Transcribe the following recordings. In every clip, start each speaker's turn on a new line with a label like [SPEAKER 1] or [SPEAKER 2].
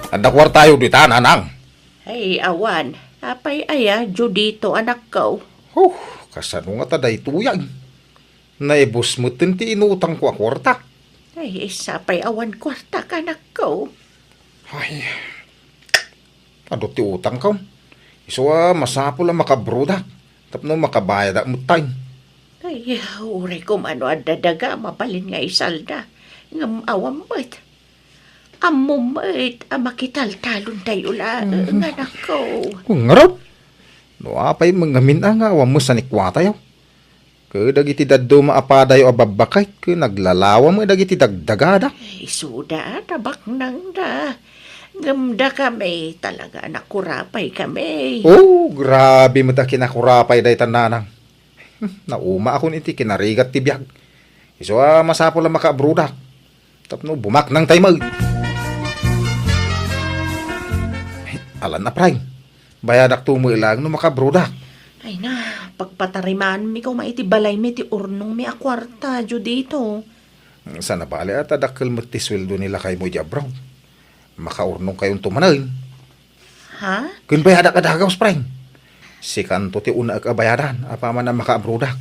[SPEAKER 1] Adakwar tayo dita, nanang.
[SPEAKER 2] Ay, awan. Apay aya, Judito anak ko.
[SPEAKER 1] Kasano nga taday tuyag. Naibos mo ti inutang ko ang kwarta.
[SPEAKER 2] Ay, sapay awan kwarta ka anak ko.
[SPEAKER 1] Ay, adot ti utang ka. Iso masapo lang makabruda. Tapno makabayad at mutay.
[SPEAKER 2] Ay, uray ko mano adadaga, mapalin nga isalda. Ngam awam ba't? Amom ba't, makital-talon tayo lang, anak ko.
[SPEAKER 1] Kung ngarap. No apay mangamin nga awam mo sa nikwata yaw. Dagiti daddo maapadayo ababakay. Naglalawa mo dagiti dagdagada.
[SPEAKER 2] Ay, suda, tabak nang da. Ngamda kami, talaga nakurapay kami.
[SPEAKER 1] Grabe mo da kinakurapay day tananang. Nauma ako niti kinarigat ti biyag. Iso masapo lang makabrudak. Tapno bumak ng taymag. Alan na prime. Bayadak tumuilang no makabrudak.
[SPEAKER 2] Ay na, pagpatarimaan mi ko maitibalay mi ti urnong mi akwarta, Judito.
[SPEAKER 1] Sana bali at adakil mo ti sweldo nila kay mo jabraw. Makaurnong kayong tumanayin.
[SPEAKER 2] Ha?
[SPEAKER 1] Kun bayadak adagaw prime. Si kanto ti una kabayadan. Apa man na makabrudak.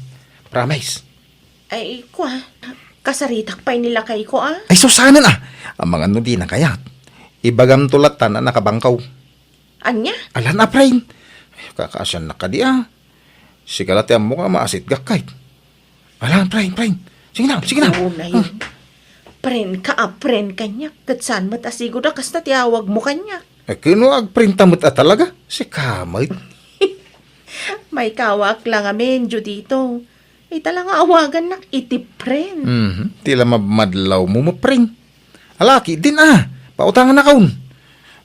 [SPEAKER 1] Promise.
[SPEAKER 2] Ay, kwa, kasaritak pa'y nila kay ko
[SPEAKER 1] Ay susana na. Ang mga no di na kayat. Ibagam tulatan na nakabangkaw.
[SPEAKER 2] Anya?
[SPEAKER 1] Alan na prime. Kakasyan na ka di Sigalati ang mukha maasit gakay. Alan, prime. Sige na.
[SPEAKER 2] Oo na yun. Pren ka, pren kanya. Katsan mo't asigo na kas na tiyawag mo kanya.
[SPEAKER 1] Kino agprinta mo't talaga? Si kamay.
[SPEAKER 2] May kawak lang amin, Judito. Ay talang awagan nak iti pren.
[SPEAKER 1] Tila mamadlaw mo prime. Alaki din Pautangan na kaun.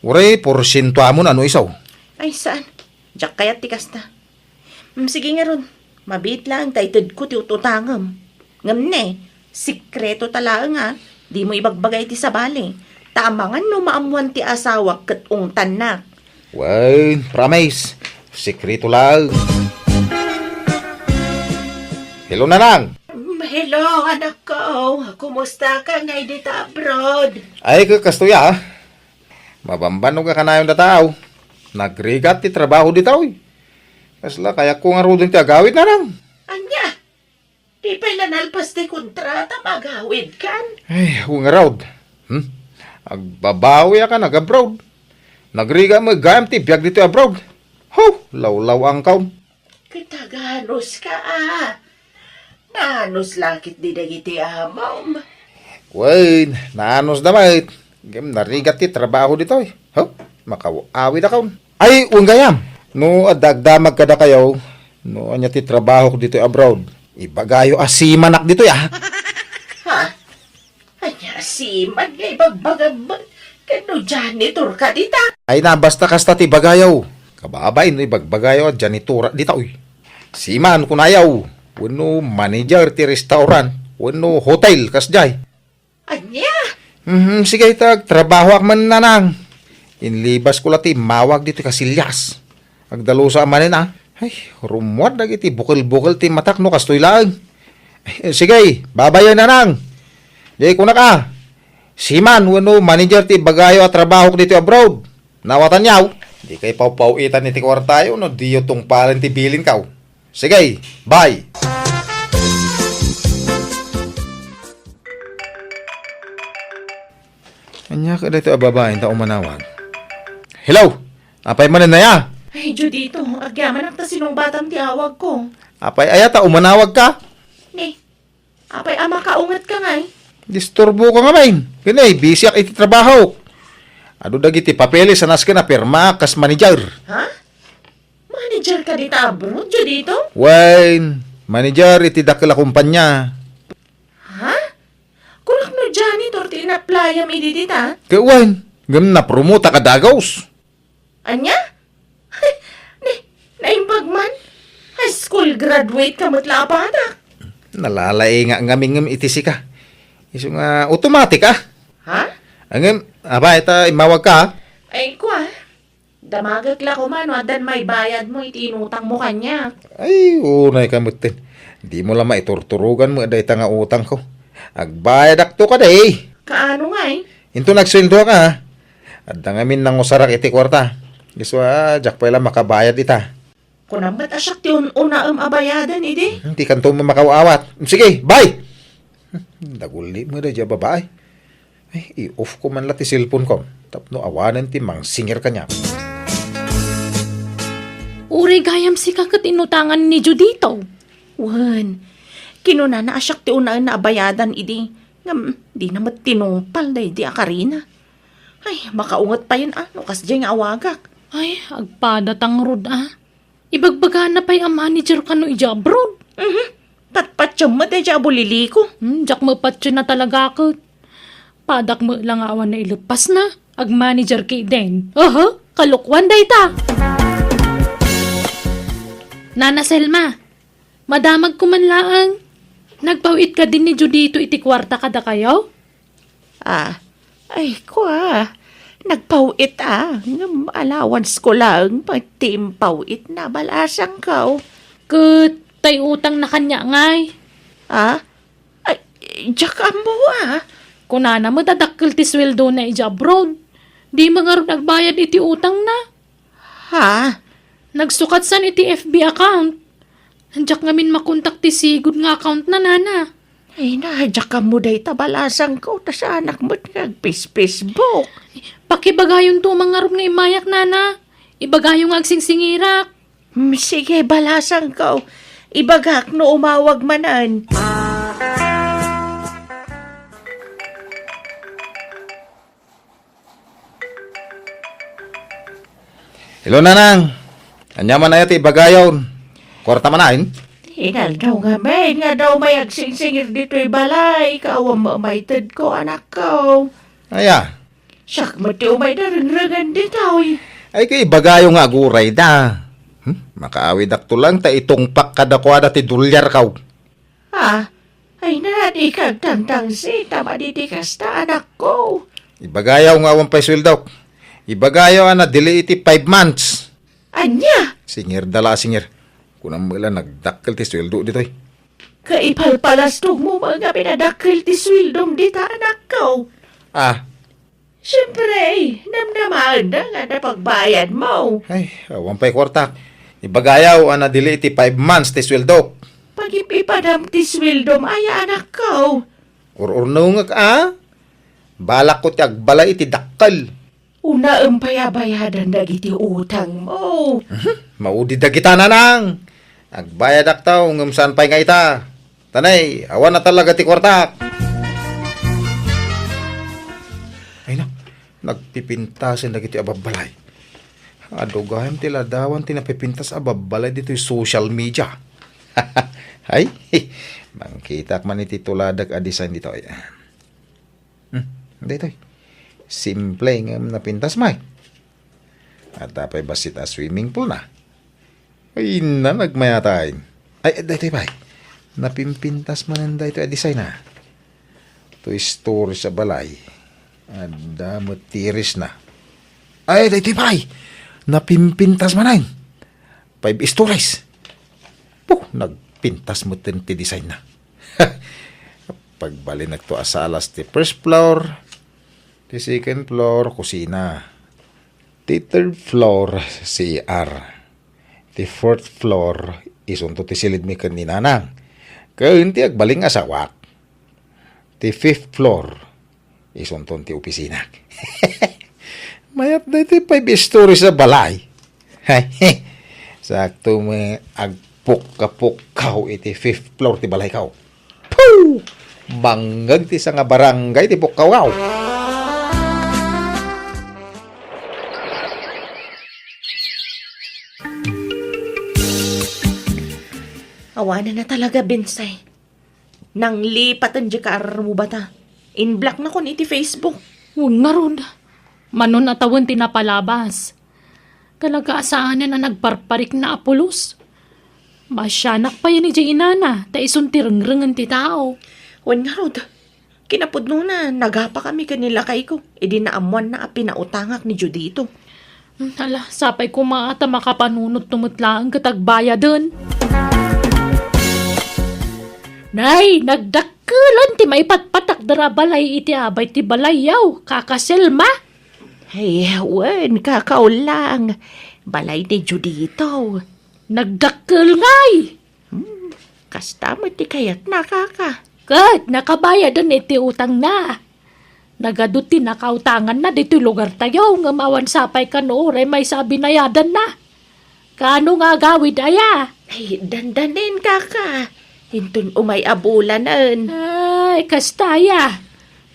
[SPEAKER 1] Uray, porsyento amon ano isaw.
[SPEAKER 2] Ay saan? Diyak kaya tikas na. Sige nga ron. Mabit lang, taited ko ti ututangam. Ngam ne, sikreto tala nga. Di mo ibagbagay ti sabali. Tamangan no maamuan ti asawa kat ungtan na.
[SPEAKER 1] Well, promise. Sekreto lang. Hello, nanang.
[SPEAKER 2] Hello, anak ko. Kumusta ka ngay dito abroad?
[SPEAKER 1] Ay, kakastuya Mabambanog ka na yung dataw. Nagrigat ti trabaho ditaw Kasla, kaya ko nga rudin ti agawid na lang.
[SPEAKER 2] Anya? Di pa'y nanalpas ti kontrata magawid kan?
[SPEAKER 1] Ay, kung nga raud. Agbabawi ka nag-abroad. Nagriga mo gayam ti biyag dito abroad. Lawlaw ang kaun.
[SPEAKER 2] Kitaganos ka Nanos lakit di dagiti amam.
[SPEAKER 1] Wait, naanos damait. Gam narigat ti trabaho dito Makawawid akaw. Ay, unggayam. No, adagdamag kada kayaw. No, anya ti trabaho ko dito abroad. Ibagayo asimanak dito
[SPEAKER 2] Ha? Anya asiman ngay bagbagab. Kano janitor ka dita?
[SPEAKER 1] Ay na, basta kasta ti bagayaw. Kababay no, ibagbagayo at janitura dito Siman kunayaw. Wano manager ti restaurant. Wano hotel kasjay.
[SPEAKER 2] Anya?
[SPEAKER 1] Sige itag, trabaho ak man nanang. Inlibas ko lati, mawag dito kasilyas. Agdalo sa amanin Ay, rumwad dagiti bukil-bukil ti matak no kastoy lang. Sige, babayan nanang. Di ko na ka. Siman, wano manager ti bagayo at trabaho ko dito abroad. Nawatan yaw. Di kay pau-pauitan ni ti kwartayo no diyo tong palen ti bilin kaw. Sige, bye. Anya ka dito ababain ta umanawag. Hello! Apay manan na ya?
[SPEAKER 2] Ay, Judito, agyaman ang tasinong batang tiawag ko.
[SPEAKER 1] Apay ayata umanawag ka?
[SPEAKER 2] Ne, apay ama kaungat ka ngay.
[SPEAKER 1] Disturbo ka nga main. Ganay, busy ak iti trabaho. Ado dagiti papeles sa nas ka na pirma kas manager.
[SPEAKER 2] Ha? Manager ka dito abroad, Judito?
[SPEAKER 1] Wayne, manager iti dakila kumpanya.
[SPEAKER 2] Ha? Kurak no janitor ti inaplaya mi dita?
[SPEAKER 1] Kawan, gam na promote ka dagaws.
[SPEAKER 2] Anya? Naimbag man? High school graduate ka matla pa na.
[SPEAKER 1] Nalalay nga ngaming iti sika. Iso nga automatic
[SPEAKER 2] Ha?
[SPEAKER 1] Angem, aba ita imawag ka.
[SPEAKER 2] Ay, kwa. Damagag la ko man, wadan may bayad mo, itinutang mo kanya.
[SPEAKER 1] Ay, unay kamutin. Di mo lang maiturturugan mo aday nga utang ko. Agbayad akto ka day.
[SPEAKER 2] Kaano nga
[SPEAKER 1] Into nagsweldo ka At ngamin nang usarak iti kwarta. Giswa, jak pa lang makabayad ita.
[SPEAKER 2] Kunamat asyak ti una abayadan, idi.
[SPEAKER 1] Hindi kanto mo makawaawat. Sige, bye! Daguli mo na dyan babae. Ay, i-off ko man lang ti cellphone ko. Tapno awanan ti mang singer kanya.
[SPEAKER 3] Uri gayam si kakat inutangan ni Judito.
[SPEAKER 2] Wan, kinuna na asyak ti una na abayadan, idi. Ngam, di namat tinumpal na idi akarina. Ay, makaungat pa yun ano, kas dyan nga awagak.
[SPEAKER 3] Ay, agpadatang rod Ibagbaga na pa'y ang manager ka no ijabroad.
[SPEAKER 2] Patpatsyo mo de dyan bulili ko.
[SPEAKER 3] Jak mo patyo na talaga ako. Padak mo lang awan na ilupas na. Ag manager kay Den. Kalukwan day ta. Nana Selma, madamag ko man laang. Nagpawit ka din ni Judito iti kwarta kada kayo?
[SPEAKER 2] Ay ko nagpawit Ngam allowance ko lang, pagtimpawit na balasang ka.
[SPEAKER 3] Kat, tay utang na kanya ngay.
[SPEAKER 2] Ay, jak mo
[SPEAKER 3] Kunana mo dadakkel ti sweldo na ijabroad. Di mangarap nagbayad iti utang na. Nagsukat san iti FB account. Handyak ngamin makontak ti sigud nga account na nana.
[SPEAKER 2] Ay, jak mo day tabalasang ko, tas anak mo nagpis-Facebook.
[SPEAKER 3] Pakibagayon to mangarap nga imayak nana. Ibagayon nga agsingsingirak.
[SPEAKER 2] Sige, balasang ko. Ibagak no umawag manan.
[SPEAKER 1] Hello, nanang. Anyaman na yati bagayon. Kwarta manain.
[SPEAKER 2] Inal daw nga may agsingsingir dito'y balay. Ikaw ang mamaitid ko, anak ko.
[SPEAKER 1] Aya.
[SPEAKER 2] Sak mo ti umay na rin-ringan dito.
[SPEAKER 1] Ay kay bagayo nga aguray da. Makaawid akto lang ta itong pakadakwada ti dolyar kaw.
[SPEAKER 2] Ay nadi kag tantang si tama di kasta anak ko.
[SPEAKER 1] Ibagayaw nga awan pa'y sweldo. Ibagayaw na dili iti 5 months.
[SPEAKER 2] Anya,
[SPEAKER 1] Singir dala singir. Kunang mula nagdakkel ti sweldo dito eh.
[SPEAKER 2] kaipalpalastog mo mga pinadakil ti swildom dita anak ko. Siyempre, namnaman na nga na pagbayad mo.
[SPEAKER 1] Ay, awan pa'y kwarta. Ibagayaw na dili iti 5 months ti sweldo.
[SPEAKER 2] Pag ipipadam ti swildom ay anak ko.
[SPEAKER 1] Ururnong nga balak ko ti agbala iti dakkel.
[SPEAKER 2] Una ang payabayadan dagiti utang mo.
[SPEAKER 1] Maudi da kita nanang. Agbayad aktaw ngam saan pa'y nga ita. Tanay, awan na talaga ti kwarta. Ay na, nagpipintasin dagiti ababalay. Adugayam ti ladawan ti napipintas ababalay dito yung social media. Ay, mangkitak man iti tuladag a design dito. Dito simple nga napintas may. At tapay basit a swimming pool na. Ay na, nagmayatayin. Ay, dito ba? Napimpintas man ang dito a design na. To store sa balay. Ada mo tiris na. Ay, dito ba? Napimpintas man ang 5 stories. Nagpintas mo ti design na. Pagbali nagto asalas ti first floor, ti second floor, kusina. Ti third floor, CR. Ti fourth floor, isunto ti silid mi kan ni nanang. Kaun ti agbaling asawak. Ti fifth floor, isunto ti opisina. Mayat na ti 5 stories sa balay. Sakto may agpuk-kapuk iti fifth floor ti balay kaw. Poo! Banggag ti sa nga barangay ti pukawaw.
[SPEAKER 2] Awanan na talaga, Bensay. Nang lipatan di ka mo bata. In-block na kon iti Facebook.
[SPEAKER 3] Huwag nga ron. Manon atawan tinapalabas. Kalagaasanan na nagparparik na apulos. Masyanak pa yan ni Jainana, ta isuntirang-rangan ti tao.
[SPEAKER 2] Wan nga rod. Kinapudno na, nagapa kami kanila kay ko. E di naamuan na pinautangak ni Judito.
[SPEAKER 3] Hala, sapay ko maata makapanunot tumutlaan katagbaya dun. Nay, nagdakkelan ti may patpatak dara balay iti abay ti balayaw, kakaselma.
[SPEAKER 2] Ay, wen, kakao lang. Balay ni Judito.
[SPEAKER 3] Nagdakkel ngay.
[SPEAKER 2] Kasta mo ti kayat nakaka.
[SPEAKER 3] Kat, nakabayad na iti utang na. Nagaduti nakautangan na dito lugar tayo nga mawan sapay ka nooray may sabi na yadan na. Kano nga gawid aya?
[SPEAKER 2] Ay, dandanin kaka. Hintun umay abulanan.
[SPEAKER 3] Ay, kastaya.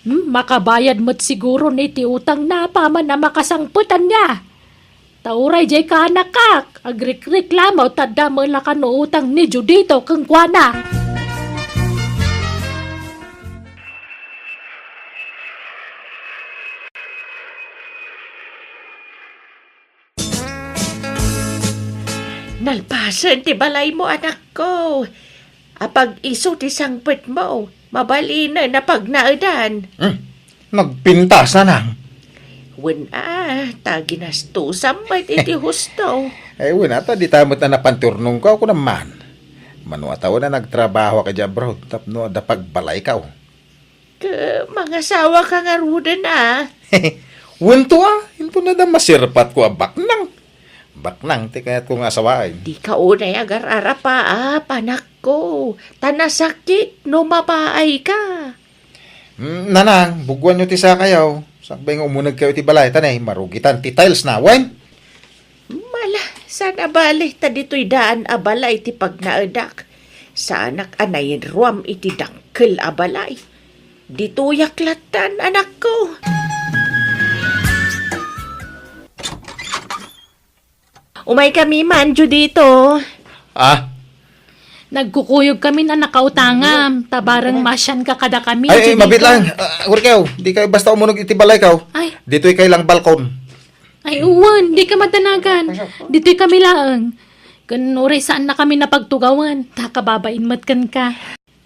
[SPEAKER 3] Makabayad mo't siguro niti utang na paman na makasangputan niya. Tauray jay kanakak. Agrik-reklamaw tadda mo la ka no utang ni Judito kang kuana.
[SPEAKER 2] Nalpasan ti balay mo, anak ko. Apag iso ti sangpet mo, mabali na pag naadan.
[SPEAKER 1] Nagpintas na nang.
[SPEAKER 2] Wen taginastusam may iti husto.
[SPEAKER 1] Ay, wala ta, di tayo na napanturnong ka ako naman. Manuataw na nagtrabaho ka dyan, bro. Tapno, dapagbalay ka.
[SPEAKER 2] Mga sawa ka nga rudan
[SPEAKER 1] Wento hinto na da masirpat ko baknang. Baknang, ti kaya't kong asawain.
[SPEAKER 2] Di ka unay agar-ara pa panak ko. Tanasakit, no mapaay ka.
[SPEAKER 1] Nanang, bugwan nyo ti sa kayaw. Sakbay nga umunag kayo ti balay, tanay, marugitan ti tiles na, wen?
[SPEAKER 2] Mala, sana bali ta dito'y daan abalay ti pagnaadak. Sa anak anayin ruam iti dangkel abalay. Dito yaklatan, anak ko. Umay kami man, Judito.
[SPEAKER 3] Nagkukuyog kami na nakautangam. Tabarang masyan ka kada kami.
[SPEAKER 1] Ay,
[SPEAKER 3] Judito.
[SPEAKER 1] mabit lang. Kayo, di kayo basta umunog iti balay kayo.
[SPEAKER 3] Ay.
[SPEAKER 1] Dito'y kayo lang balkon.
[SPEAKER 3] Ay, uwan, di ka matanagan. Dito'y kami laang. Kanuri saan na kami napagtugawan. Takababain matkan ka.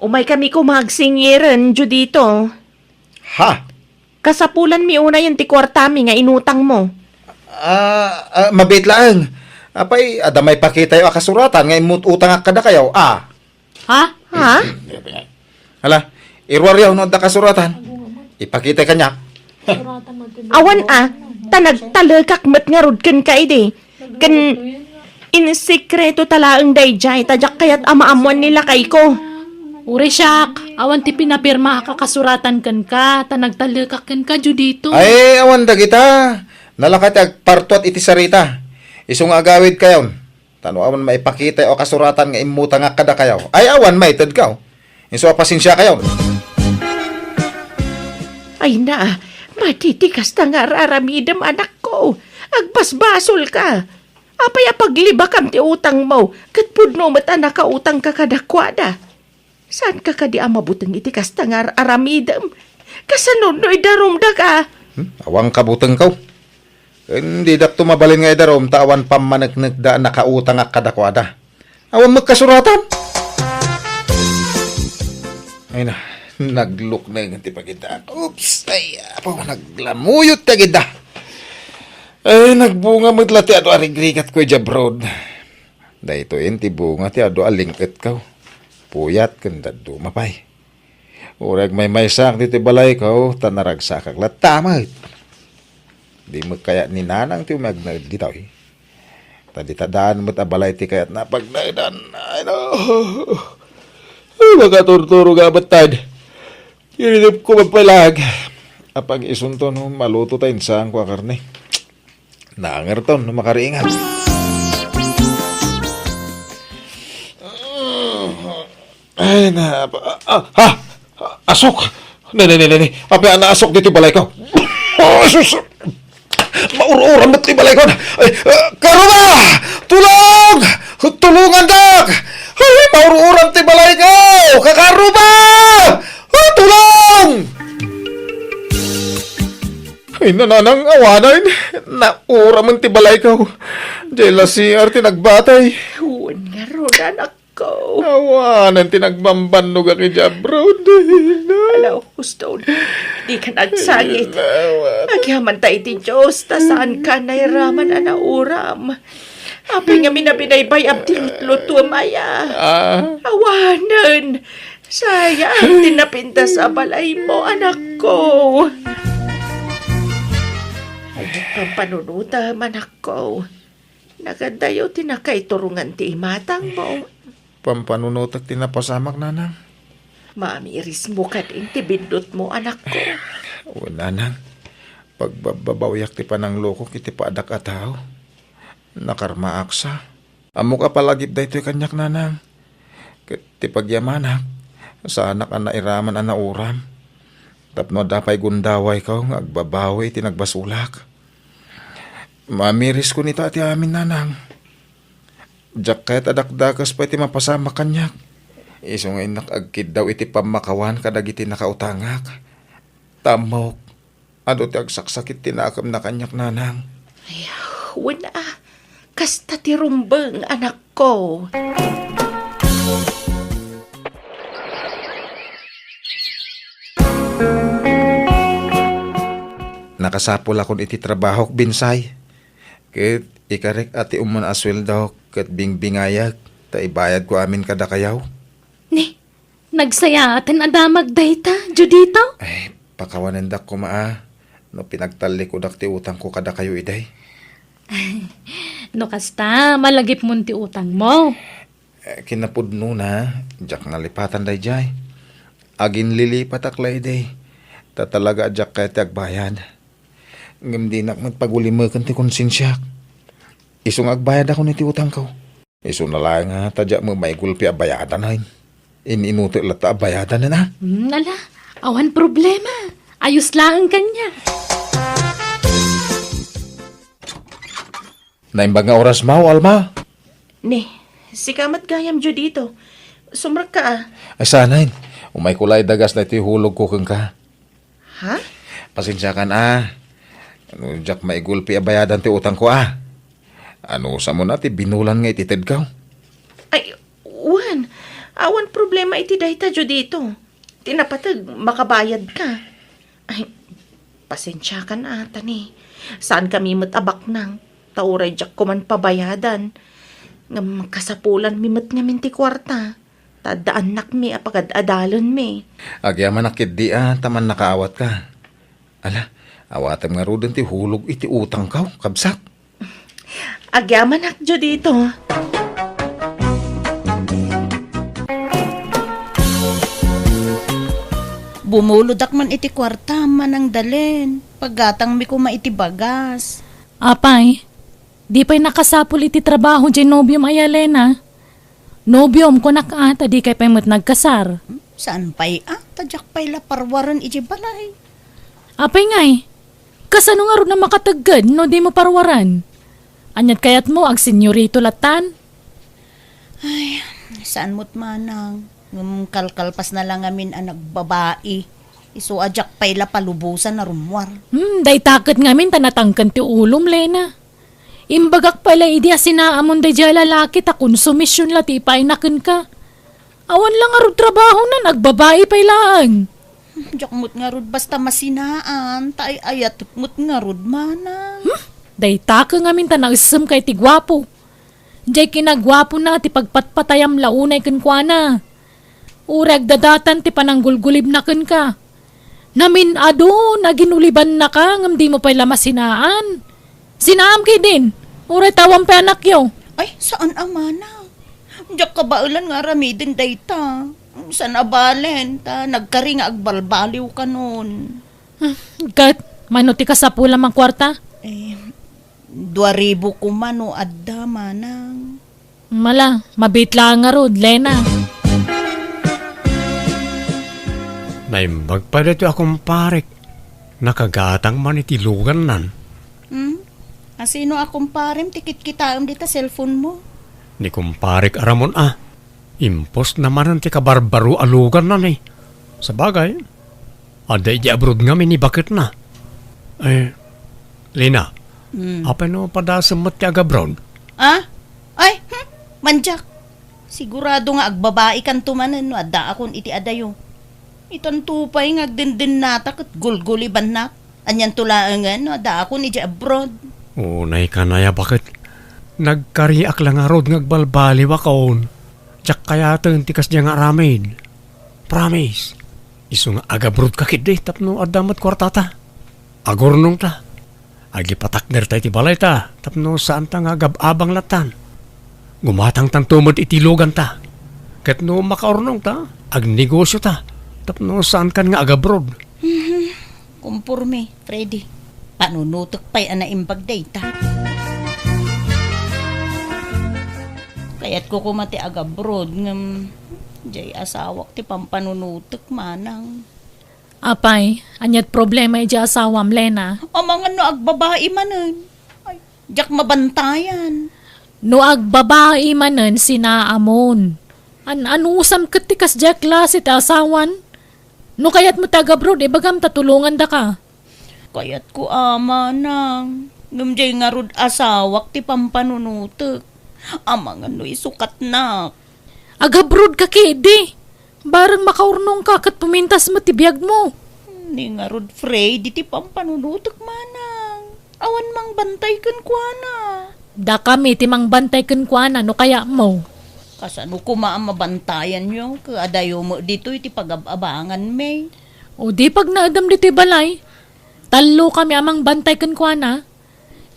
[SPEAKER 2] Umay kami kumagsingiran, Judito.
[SPEAKER 1] Ha?
[SPEAKER 2] Kasapulan mi una yung ti kwartami nga inutang mo.
[SPEAKER 1] Mabit lang. Apay, adamay pakita yung akasuratan nga imut utang kada kayo.
[SPEAKER 3] Ha?
[SPEAKER 2] Ha?
[SPEAKER 1] Hala, irwaryaw no da kasuratan. Ipakita kanya.
[SPEAKER 2] Awan tanagtalagak mat nga rod kan ka ide. Kan insekreto talaang dayjay, tadyak kayat amaamuan nila kay ko.
[SPEAKER 3] Uri siyak, awan ti pinapirma kakasuratan kan ka, tanagtalakak kan ka, Judito.
[SPEAKER 1] Ay, awan da kita. Nalakat ag partuat iti sarita. Isong agawid kayo. Tano awan maipakita o kasuratan nga imuta nga kada kayo. Ay, awan maited ka. Iso pasensya kayo.
[SPEAKER 2] Ay na, matitikas na nga raramidam anak ko. Agbasbasol ka. Apay paglibakam ti utang mo. Katpudno mata nakautang ka kadakwada. Saan ka kadi amabutang itikas na nga aramidam? Kasanunoy darumda ka.
[SPEAKER 1] Awang kabutang ka. Hindi dak tumabalin nga idarom, tawan pamanagnig da nakautang nga kadakwada. Awan magkasuratan. Ay na, nagluk na yung tipagita. Oops, ay, apo, naglamuyot na gida. Ay, nagbunga mo't lati ato arigrigat ko jabrod. Da ito yun, tibunga ti ado alingkit ka. Puyat kanda dumapay. Urag may sak dito balay ka, tanaragsak aglat tamay. Di mo kaya ni nanang ti umagnaid ditaw eh. Taditadaan mo't abalay ti kaya't napagnaidan. Ay no. Magaturturo gabatad. Irinip ko mapalag. Apag isunto no, maluto tayo sa ang kwa karne. Naangarton no makariingat. Ay na. Asok. Ne. Apa na asok dito balay ko. Asus. Maur-uran mo't ti balay ko. Karuma! Tulong! Tulungan dak! Ay, maur-uran ti balay ko! Kakaruma! Tulong! Ay, nananang awanan. Naura man ti balay ko. Dela si Arte nagbatay.
[SPEAKER 2] Huwag nga ron, anak ko.
[SPEAKER 1] Awanan ti nagbambanog ang ijabrod.
[SPEAKER 2] Alaw, gusto. Di ka nagsangit. Agyaman tayo ti Diyos, ta saan ka nairaman anauram. Apay nga minabinaybay abding luto maya. Awanan. Sayang, tinapinta sa balay mo, anak ko. Pampanunuta manak ko. Nagadayo tinakay turungan ti imatang mo.
[SPEAKER 1] Pampanunutak tinapasamak, nanang.
[SPEAKER 2] Mamiris mo ka din ti bindot mo anak ko.
[SPEAKER 1] O, nanang. Pagbabawiyak ti panangloko kiti paadak ataw. Nakarma aksa. Amo ka palagip da ito'y kanyak, nanang. Ti pagyamanak. Sa anak ang nairaman ang nauram. Tapno dapay gundaway ka nga agbabawi tinagbasulak. Mamiris ko nito ati amin, nanang. Diyak kahit adakdakas pa iti mapasama kanyak. Iso nga nakagkid daw iti pamakawan kadag iti nakautangak. Tamok. Ano ti agsaksakit tinakam na kanyak, nanang.
[SPEAKER 2] Wala. Kasta ti rumbeng anak ko.
[SPEAKER 1] Nakasapol akong iti trabaho binsay. Ket ikarik ati umon asweldo ket bingbingayag ta ibayad ko amin kada kayaw.
[SPEAKER 3] Ni, nagsaya atin adamag dayta, Judito.
[SPEAKER 1] Ay, pakawanendak ko maa. No pinagtali ko dak ti utang ko kada kayo iday.
[SPEAKER 3] No kasta, malagip mo ti utang mo.
[SPEAKER 1] Kinapudno na, jak nalipatan day jay. Agin lilipat aklay day. Ta talaga jak kay ti agbayad. Ngem di nak magpagulimakan ti konsensyak. Isong agbayad ako ni ti utang ko. Iso na lang nga, tadya mo may gulpi abayadan hain. Ininuto lata abayadan na na.
[SPEAKER 3] Ala, awan problema. Ayos lang kanya.
[SPEAKER 1] Naimbag nga oras mau, Alma.
[SPEAKER 2] Ni, si kamat gayam dyo dito. Sumrak ka ah.
[SPEAKER 1] Ay sanayin, umay kulay dagas na ito hulog ko kang ka.
[SPEAKER 2] Ha?
[SPEAKER 1] Pasensya ka na. Ano, jak may gulpi abayadan ti utang ko Ano sa mo na ti binulan nga itited ka.
[SPEAKER 2] Ay, Juan. Awan problema iti dayta dyo dito. Tinapatag, makabayad ka. Ay, pasensya ka na ata ni. Saan kami matabak nang? Tauray jak ko man pabayadan. Nga kasapulan mimat nga minti kwarta. Tadaan nak mi apagad adalan mi.
[SPEAKER 1] Agyaman nakit di taman nakaawat ka. Ala, awatam nga rodon ti hulog iti utang ka, kabsak.
[SPEAKER 2] Agyaman nak dyo dito.
[SPEAKER 4] Bumuludak man iti kwarta man ang dalin. Paggatang mi kuma iti bagas.
[SPEAKER 3] Apay, di pa'y nakasapul iti trabaho dyan nobyom ay Alena. Nobyom ko nakaata di kay pa'y nagkasar.
[SPEAKER 4] Saan pa'y tadyak pa'y laparwaran iti balay.
[SPEAKER 3] Apay ngay, kasano nga ro na makatagad no di mo parwaran? Anyat kayat mo ag senyorito latan?
[SPEAKER 4] Ay, saan mo't manang. Kalkalpas na lang amin anak babae. Iso adyak pa'y lapalubusan na rumwar.
[SPEAKER 3] Day takot ngamin tanatangkan ti ulom, Lena. Imbagak pala idi asinaamon day dya lalaki ta konsumisyon lati painakin ka. Awan lang arod trabaho na nagbabae pa'y lang.
[SPEAKER 4] Diyak mo't nga rod basta masinaan. Tay ayat mo't nga rod manang.
[SPEAKER 3] Day taka ngamin tanasam kay ti gwapo. Diyay kinagwapo na ti pagpatpatayam launay kenkwana. Urag dadatan ti pananggulgulib na ken ka. Namin ado, naginuliban na ka, ngam di mo pa'y lamasinaan. Sinaam kay din, uray tawang pa anak yo.
[SPEAKER 4] Ay, saan amana? Diyak kabaulan nga ramidin dayta. Saan abalen? Nagkari nga agbalbaliw ka nun.
[SPEAKER 3] Kat, manuti ka sa pula mang kwarta?
[SPEAKER 4] 2,000 kumano adda manang.
[SPEAKER 3] Mala, mabitla nga rod, Lena.
[SPEAKER 5] Naimbag pa dito akong parek. Nakagatang man itilugan nan.
[SPEAKER 4] Asino akong parem tikit kitaam dita cellphone mo?
[SPEAKER 5] Ni kumparek aramon Impos naman ang ti kabarbaro alugan nan Sa bagay, aday di abroad nga ni bakit na. Lina, apa no padasamat ti agabroad?
[SPEAKER 4] Ay, manjak. Sigurado nga agbabae kan tumanan no adda akon iti adayo. Itan tupay nga agdindin natak at gulguliban nak. Anyan tulaangan no adda akon iti abroad.
[SPEAKER 5] Unay ka na ya bakit? Nagkariak lang nga rod ngagbalbali wakaon. Tsak kaya tikas niya nga ramen. Promise. Iso nga agabrod ka kid tapno adamat kwartata. Agornong ta. Agi patakner tayo ti balay ta, tapno saan ta nga gababang latan. Gumatang tan tumod itilugan ta. Ket no makaurnong ta, ag negosyo ta, tapno saan kan nga agabroad.
[SPEAKER 4] Kumpurme, Freddy. Panunutok pa'y anaimbag data. Kaya't ko kumati agabroad ngam jay asawak ti pampanunutok manang.
[SPEAKER 3] Apay, anyat problema iti asawam, Lena.
[SPEAKER 4] Amang ano agbabae manen. Ay, jak mabantayan.
[SPEAKER 3] No agbabae manen sinaamon. Anusam katikas jak klase ti asawan. No kayat mo taga-abroad, ibagam tatulungan da ka.
[SPEAKER 4] Kaya't ko ama nang. Ngam jay nga rod asawak ti pampanunutok. Amang ano isukat na.
[SPEAKER 3] Agabroad ka, kidi. Barang makaurnong ka kat pumintas mo tibiyag mo.
[SPEAKER 4] Ni nga rod Freddy ti pampanunutok manang. Awan mang bantay kan kuana.
[SPEAKER 3] Da kami timang bantay kun kuana no kaya mo.
[SPEAKER 4] Kasano ko mabantayan nyo, kaadayo mo dito iti pag-abangan may.
[SPEAKER 3] O di pag naadam dito balay. Talo kami amang bantay kun kuana.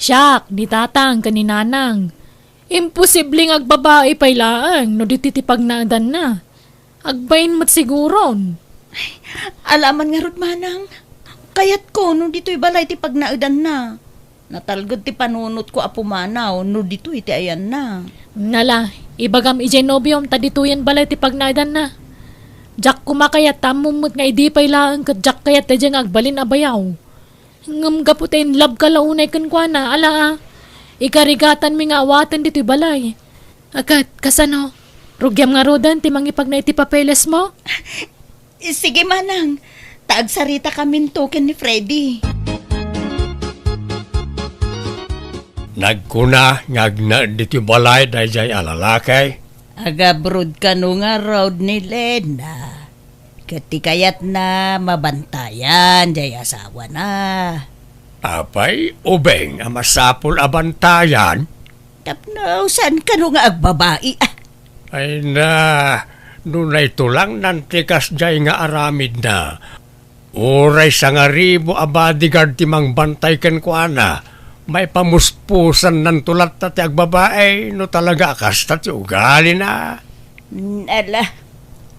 [SPEAKER 3] Siyak, di tatang kaninanang. Imposibleng agbabae pailaan no dito ti pag naadan na. Agbayin mo't siguron.
[SPEAKER 4] Alaman nga rod manang, kayat ko no dito'y balay ti pagnaudan na. Natalgod ti panunot ko apumanaw no dito iti ayan na.
[SPEAKER 3] Nala, ibagam ijay nobyom tadituyan balay ti pagnaidan na. Jak kumakayat tamumot nga idi pailaan kat jak kayat ti diyang agbalin abayaw. Ngam gaputin lab ka launay kunkwana, ala ikarigatan mi nga awatan dito'y balay. Agad, kasano? Rugyam nga rodan ti mangipag na iti papeles mo?
[SPEAKER 4] Sige manang, taagsarita kami token ni Freddy.
[SPEAKER 5] Nagkuna ngagna diti balay dahil jay alalakay.
[SPEAKER 4] Agabrod ka no nga road ni Lena. Katikayat na mabantayan, jay asawa na.
[SPEAKER 5] Apay, ubeng ang masapul abantayan.
[SPEAKER 4] Tapno, saan ka no nga agbabae?
[SPEAKER 5] Ay na, nunay tulang nantikas jay nga aramid na. Uray sa nga ribo a bodyguard timang bantay ken kuana. May pamuspusan ng tulat na ti agbabae, no talaga akasta ti ugali na.
[SPEAKER 4] Ala,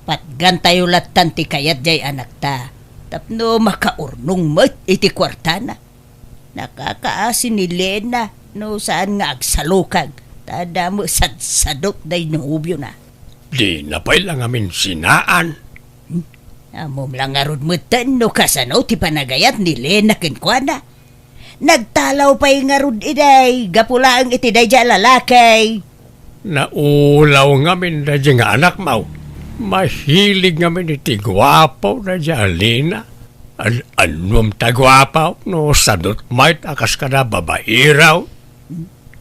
[SPEAKER 4] patgan tayo latan ti kayat jay anak ta. Tapno makaurnong mat iti kwarta na. Nakakaasin ni Lena, no saan nga agsalukag. Tada mo sadsadot day nubyo na.
[SPEAKER 5] Di na pa'y lang amin sinaan.
[SPEAKER 4] Amom lang arod mo no kasano ti panagayat ni Lena kenkwana. Nagtalaw pa'y ngarod iday, gapulaang iti day dya lalakay.
[SPEAKER 5] Naulaw ngamin na dyan nga anak mau. Mahilig ngamin iti gwapaw na dyan alina. Anum ta gwapaw no sadot might akas ka na babairaw.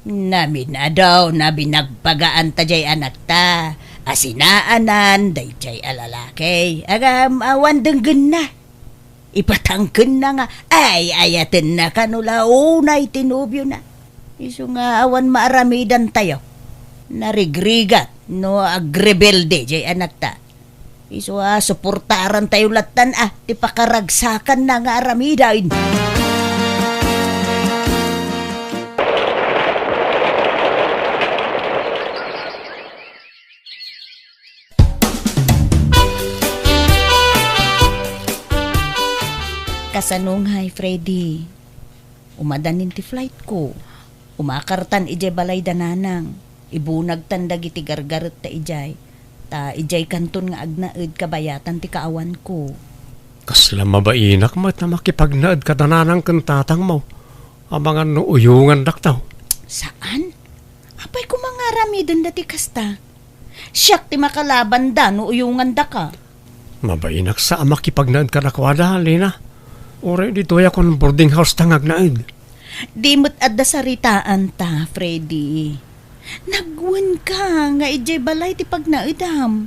[SPEAKER 4] Namin na daw na binagpagaan ta jay anak ta. Asinaanan, day jay alalakay. Agam awan denggen na. Ipatangken na nga. Ay, ayaten na kanula. Unay tinubyo na. Iso nga awan maaramidan tayo. Narigrigat, no agrebelde jay anak ta. Iso suportaran tayo latan ti pakaragsakan na nga aramidan. Kasanong hay, Freddy. Umadanin ti flight ko. Umakartan ijay balay dananang. Ibunag tandag iti gargarot ta ijay. Ta ijay kanton nga agnaed kabayatan ti kaawan ko.
[SPEAKER 5] Kasla mabainak mo na makipagnaad ka dananang kantatang mo. Amangan no uyungan daktaw.
[SPEAKER 4] Saan? Apay ko mga ramidon dati kasta. Siyak ti makalaban da no uyungan da ka.
[SPEAKER 5] Mabainak sa makipagnaad ka nakwada, Lena. Ore dito yakon boarding house tangag naid.
[SPEAKER 4] Di mo't adda saritaan ta, Freddy. Nagwan ka nga ijay balay ti pagnaidam.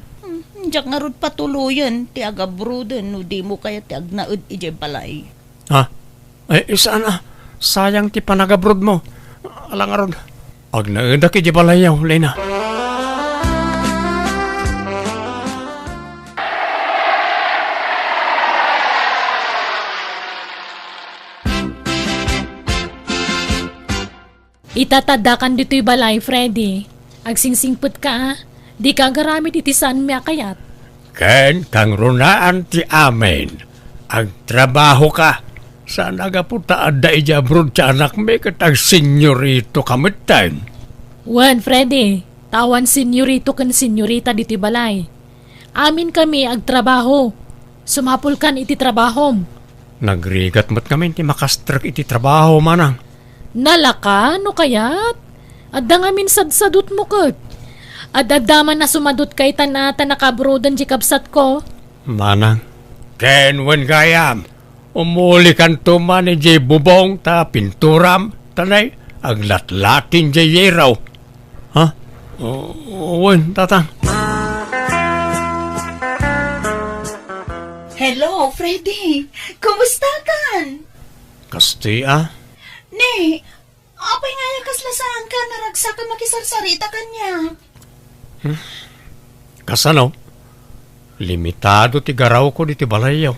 [SPEAKER 4] Diyak nga rod patuluyan ti agabroden no di mo kaya ti agnaid ijay balay.
[SPEAKER 5] Ha? Ay, saan sayang ti panagabrod mo. Alang arod. Agnaid aki di balayaw, Lena.
[SPEAKER 3] Itatadakan dito'y balay, Freddy. Agsingsingput ka, ah. Di ka garamit iti saan mi akayat.
[SPEAKER 5] Ken kang runaan ti amen. Ang trabaho ka. Saan agaputa adda ija abroad ti anak me katag senyorito kamitan.
[SPEAKER 3] Wan, Freddy. Tawan senyorito kan senyorita dito'y balay. Amin kami agtrabaho. Sumapol kan iti trabahom.
[SPEAKER 5] Nagrigat mo't kami ti makastrak iti trabaho manang.
[SPEAKER 3] Nalaka, no kayat? Adda nga min sadsadot mo kat. Adadaman na sumadot kay tanata nakabrodan di kapsat ko.
[SPEAKER 5] Manang, ken wen gayam, umuli kan tuman ni jay bubong ta pinturam, tanay, aglatlatin jay yeraw. Ha? Wen, tatang.
[SPEAKER 4] Hello, Freddy. Kumusta kan?
[SPEAKER 5] Kasti ah?
[SPEAKER 4] Ne, apay nga yung kaslasaan ka naragsa ka makisarsarita kanya.
[SPEAKER 5] Kasano? Limitado ti garaw ko diti balayaw.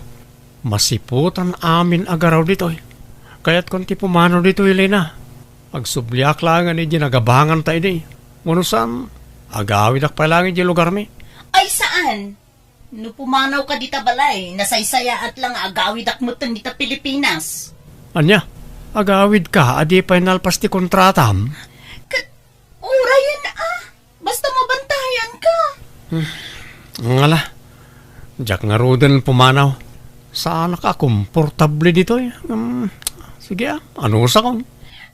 [SPEAKER 5] Masiputan amin agaraw dito eh. Kaya't kung ti pumano dito Elena. Agsubliak lang ni ginagabangan tayo di. Munusan, agawid ak pa lang di lugar mi.
[SPEAKER 4] Ay saan? No pumanaw ka dita balay, nasaysaya at lang agawid akmutan dita Pilipinas.
[SPEAKER 5] Anya, agawid ka, adi pa inalpas ti kontratam.
[SPEAKER 4] Ura yan ah, basta mabantayan ka.
[SPEAKER 5] Ngala, jak nga roden pumanaw. Saan ka komportable dito eh. Sige ah, ano sa kon?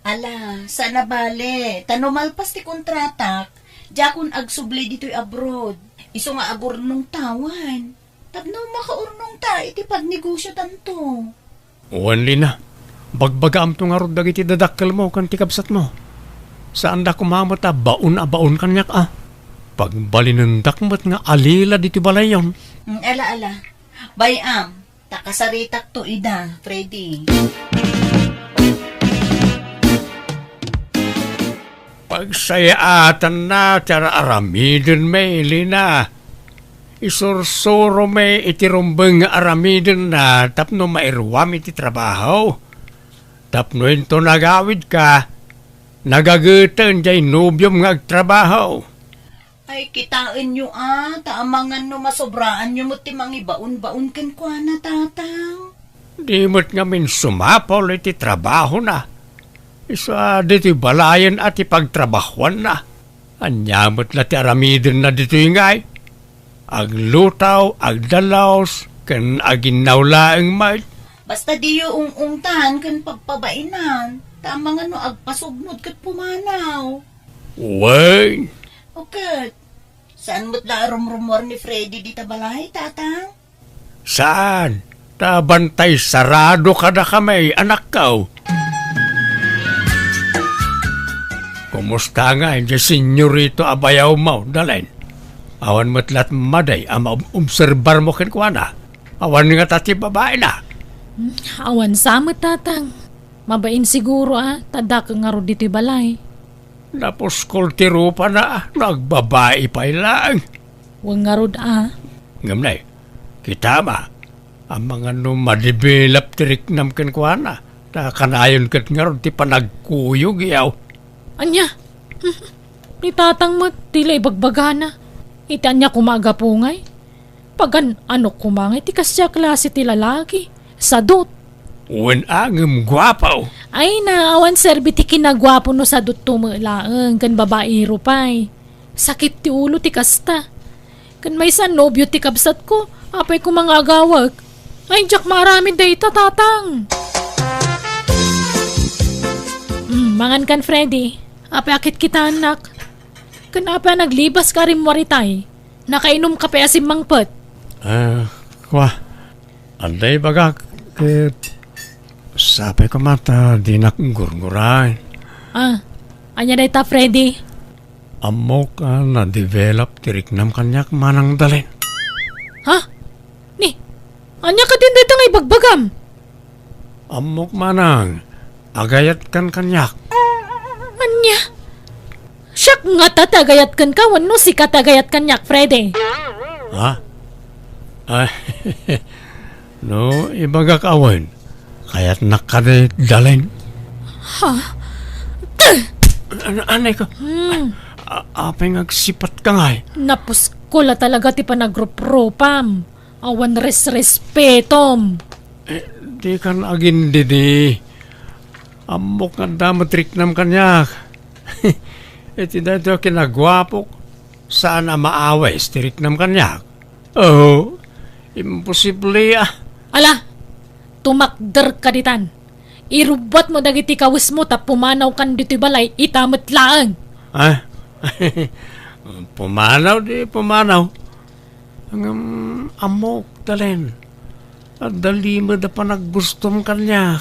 [SPEAKER 4] Ala, sana bale, tanumalpas ti kontratak, jakon agsubli dito'y abroad. Iso nga agurnong tawan. Tapno makaurnong ta, iti pagnegosyo tanto.
[SPEAKER 5] Uwan na, bagbagaam to nga rod dagiti dadakkel mo kan tikabsat mo. Saan da kumamot baon a baon kanyak ah. Pagbalinundak mo't nga alila dito balayon.
[SPEAKER 4] Ala. Bayam, takasaritak to ida, Freddy.
[SPEAKER 5] Pagsayaatan na, tara aramidin may Elena. Isursuro may itirumbeng nga aramidin na tapno mairwam iti trabaho. Tapno ito nagawid ka, nagagutan jay nubyom nga agtrabaho.
[SPEAKER 4] Ay, kitain nyo taamangan no masobraan nyo mo timang ibaon-baon kan kwa na tatang.
[SPEAKER 5] Di mo't nga min sumapol iti trabaho na. Isa dito balayan at ipagtrabahuan na. Anyamot na ti aramidin na dito ingay. Aglutaw, agdalaos, kan aginawlaang may.
[SPEAKER 4] Basta di yung ungtahan kan pagpabainan. Tamangan no agpasugnod kat pumanaw.
[SPEAKER 5] Uway!
[SPEAKER 4] Okay. Saan mo't la rumrumor ni Freddy di tabalay, tatang?
[SPEAKER 5] Saan? Tabantay sarado ka na kami, anak ka. Kumusta nga, hindi senyorito abayaw mo, dalin. Awan mo't lat maday, ama obserbar mo kinkwana. Awan nga tati babae na.
[SPEAKER 3] Awan samot tatang. Mabain siguro tadak nga ro dito'y balay.
[SPEAKER 5] Tapos kultiro pa na, nagbabae pa ilang.
[SPEAKER 3] Huwag nga ro
[SPEAKER 5] Ngamnay, kita ma, ang mga madibilap tirik nam kinkwana. Kanayon kat nga ron, ti panagkuyog yaw.
[SPEAKER 3] Anya? Ni tatang mo, tila ibagbagana. Itan niya kumagapungay. Pagan ano kumangay, ti kasya klase ti lalaki. Sadot.
[SPEAKER 5] Uwan angem gwapaw.
[SPEAKER 3] Ay naawan serbi ti kinagwapo no sadot tumulaang kan babae rupay. Sakit ti ulo ti kasta. Kan may sa nobyo ti kabsat ko, apay ko mga agawag. Ay jak marami data tatang. Mangan kan Freddy. Apay akit kita anak. Kanapa naglibas ka rin waritay. Nakainom ka pa asim mangpet.
[SPEAKER 5] Kwa. Anday baga. Sabi ko mata, di nakgurguray.
[SPEAKER 3] Anya day ta Freddy.
[SPEAKER 5] Amok na-develop tiriknam kanyak manang dalin.
[SPEAKER 3] Ha? Ni, anya ka din dito nga ibagbagam?
[SPEAKER 5] Amok manang, agayat kan kanyak.
[SPEAKER 3] Anya? Siyak nga tatagayat kan ka, wano si katagayat kanyak, Freddy.
[SPEAKER 5] Ha? Ay, no, ibagak awan. Kaya't nakadalin.
[SPEAKER 3] Ha?
[SPEAKER 5] Anay ko. Apay ngagsipat ka nga eh.
[SPEAKER 3] Napuskula talaga ti panagropropam. Awan respetom.
[SPEAKER 5] Di kan agin didi. Amok nga damatrik nam kanyak. Iti dito kinagwapok. Saan na maaway stirik nam kanyak. Oh, imposible ah.
[SPEAKER 3] Ala, tumakder ka ditan. Irubot mo dagiti kawis mo ta pumanaw kan dito balay itamot laang.
[SPEAKER 5] Ah, pumanaw di pumanaw. Ang amok talen. At dali mo da pa naggustom kanya.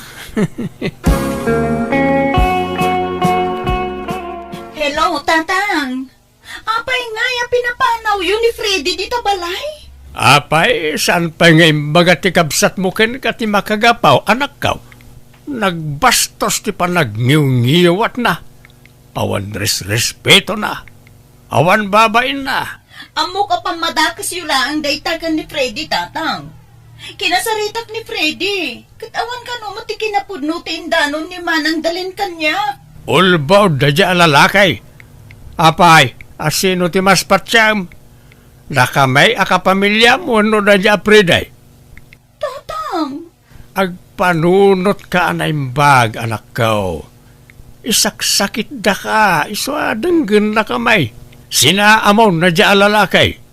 [SPEAKER 4] Hello, Tatang. Apay nga yung pinapanaw yun ni Freddy dito balay?
[SPEAKER 5] Apay, saan pa nga imbaga ti kabsat mo ken ka ti makagapaw, anak kaw? Nagbastos ti pa nagngiw-ngiwat na. Awan respeto na. Awan babain na.
[SPEAKER 4] Amo ka pa madakas yun lang ang daytagan ni Freddy, Tatang. Kinasaritak ni Freddy. Katawan ka no, mati kinapudno ti indanon ni Manang dalin kanya.
[SPEAKER 5] Ulbaw da dya lalakay. Apay, asino ti mas patsyam? Nakamay akapamilya mo no da dya apriday.
[SPEAKER 4] Tatang,
[SPEAKER 5] Agpanunot ka anaimbag, anak ko. Isaksakit da ka, iswadanggan na kamay. Sinaamaw na dya lalakay.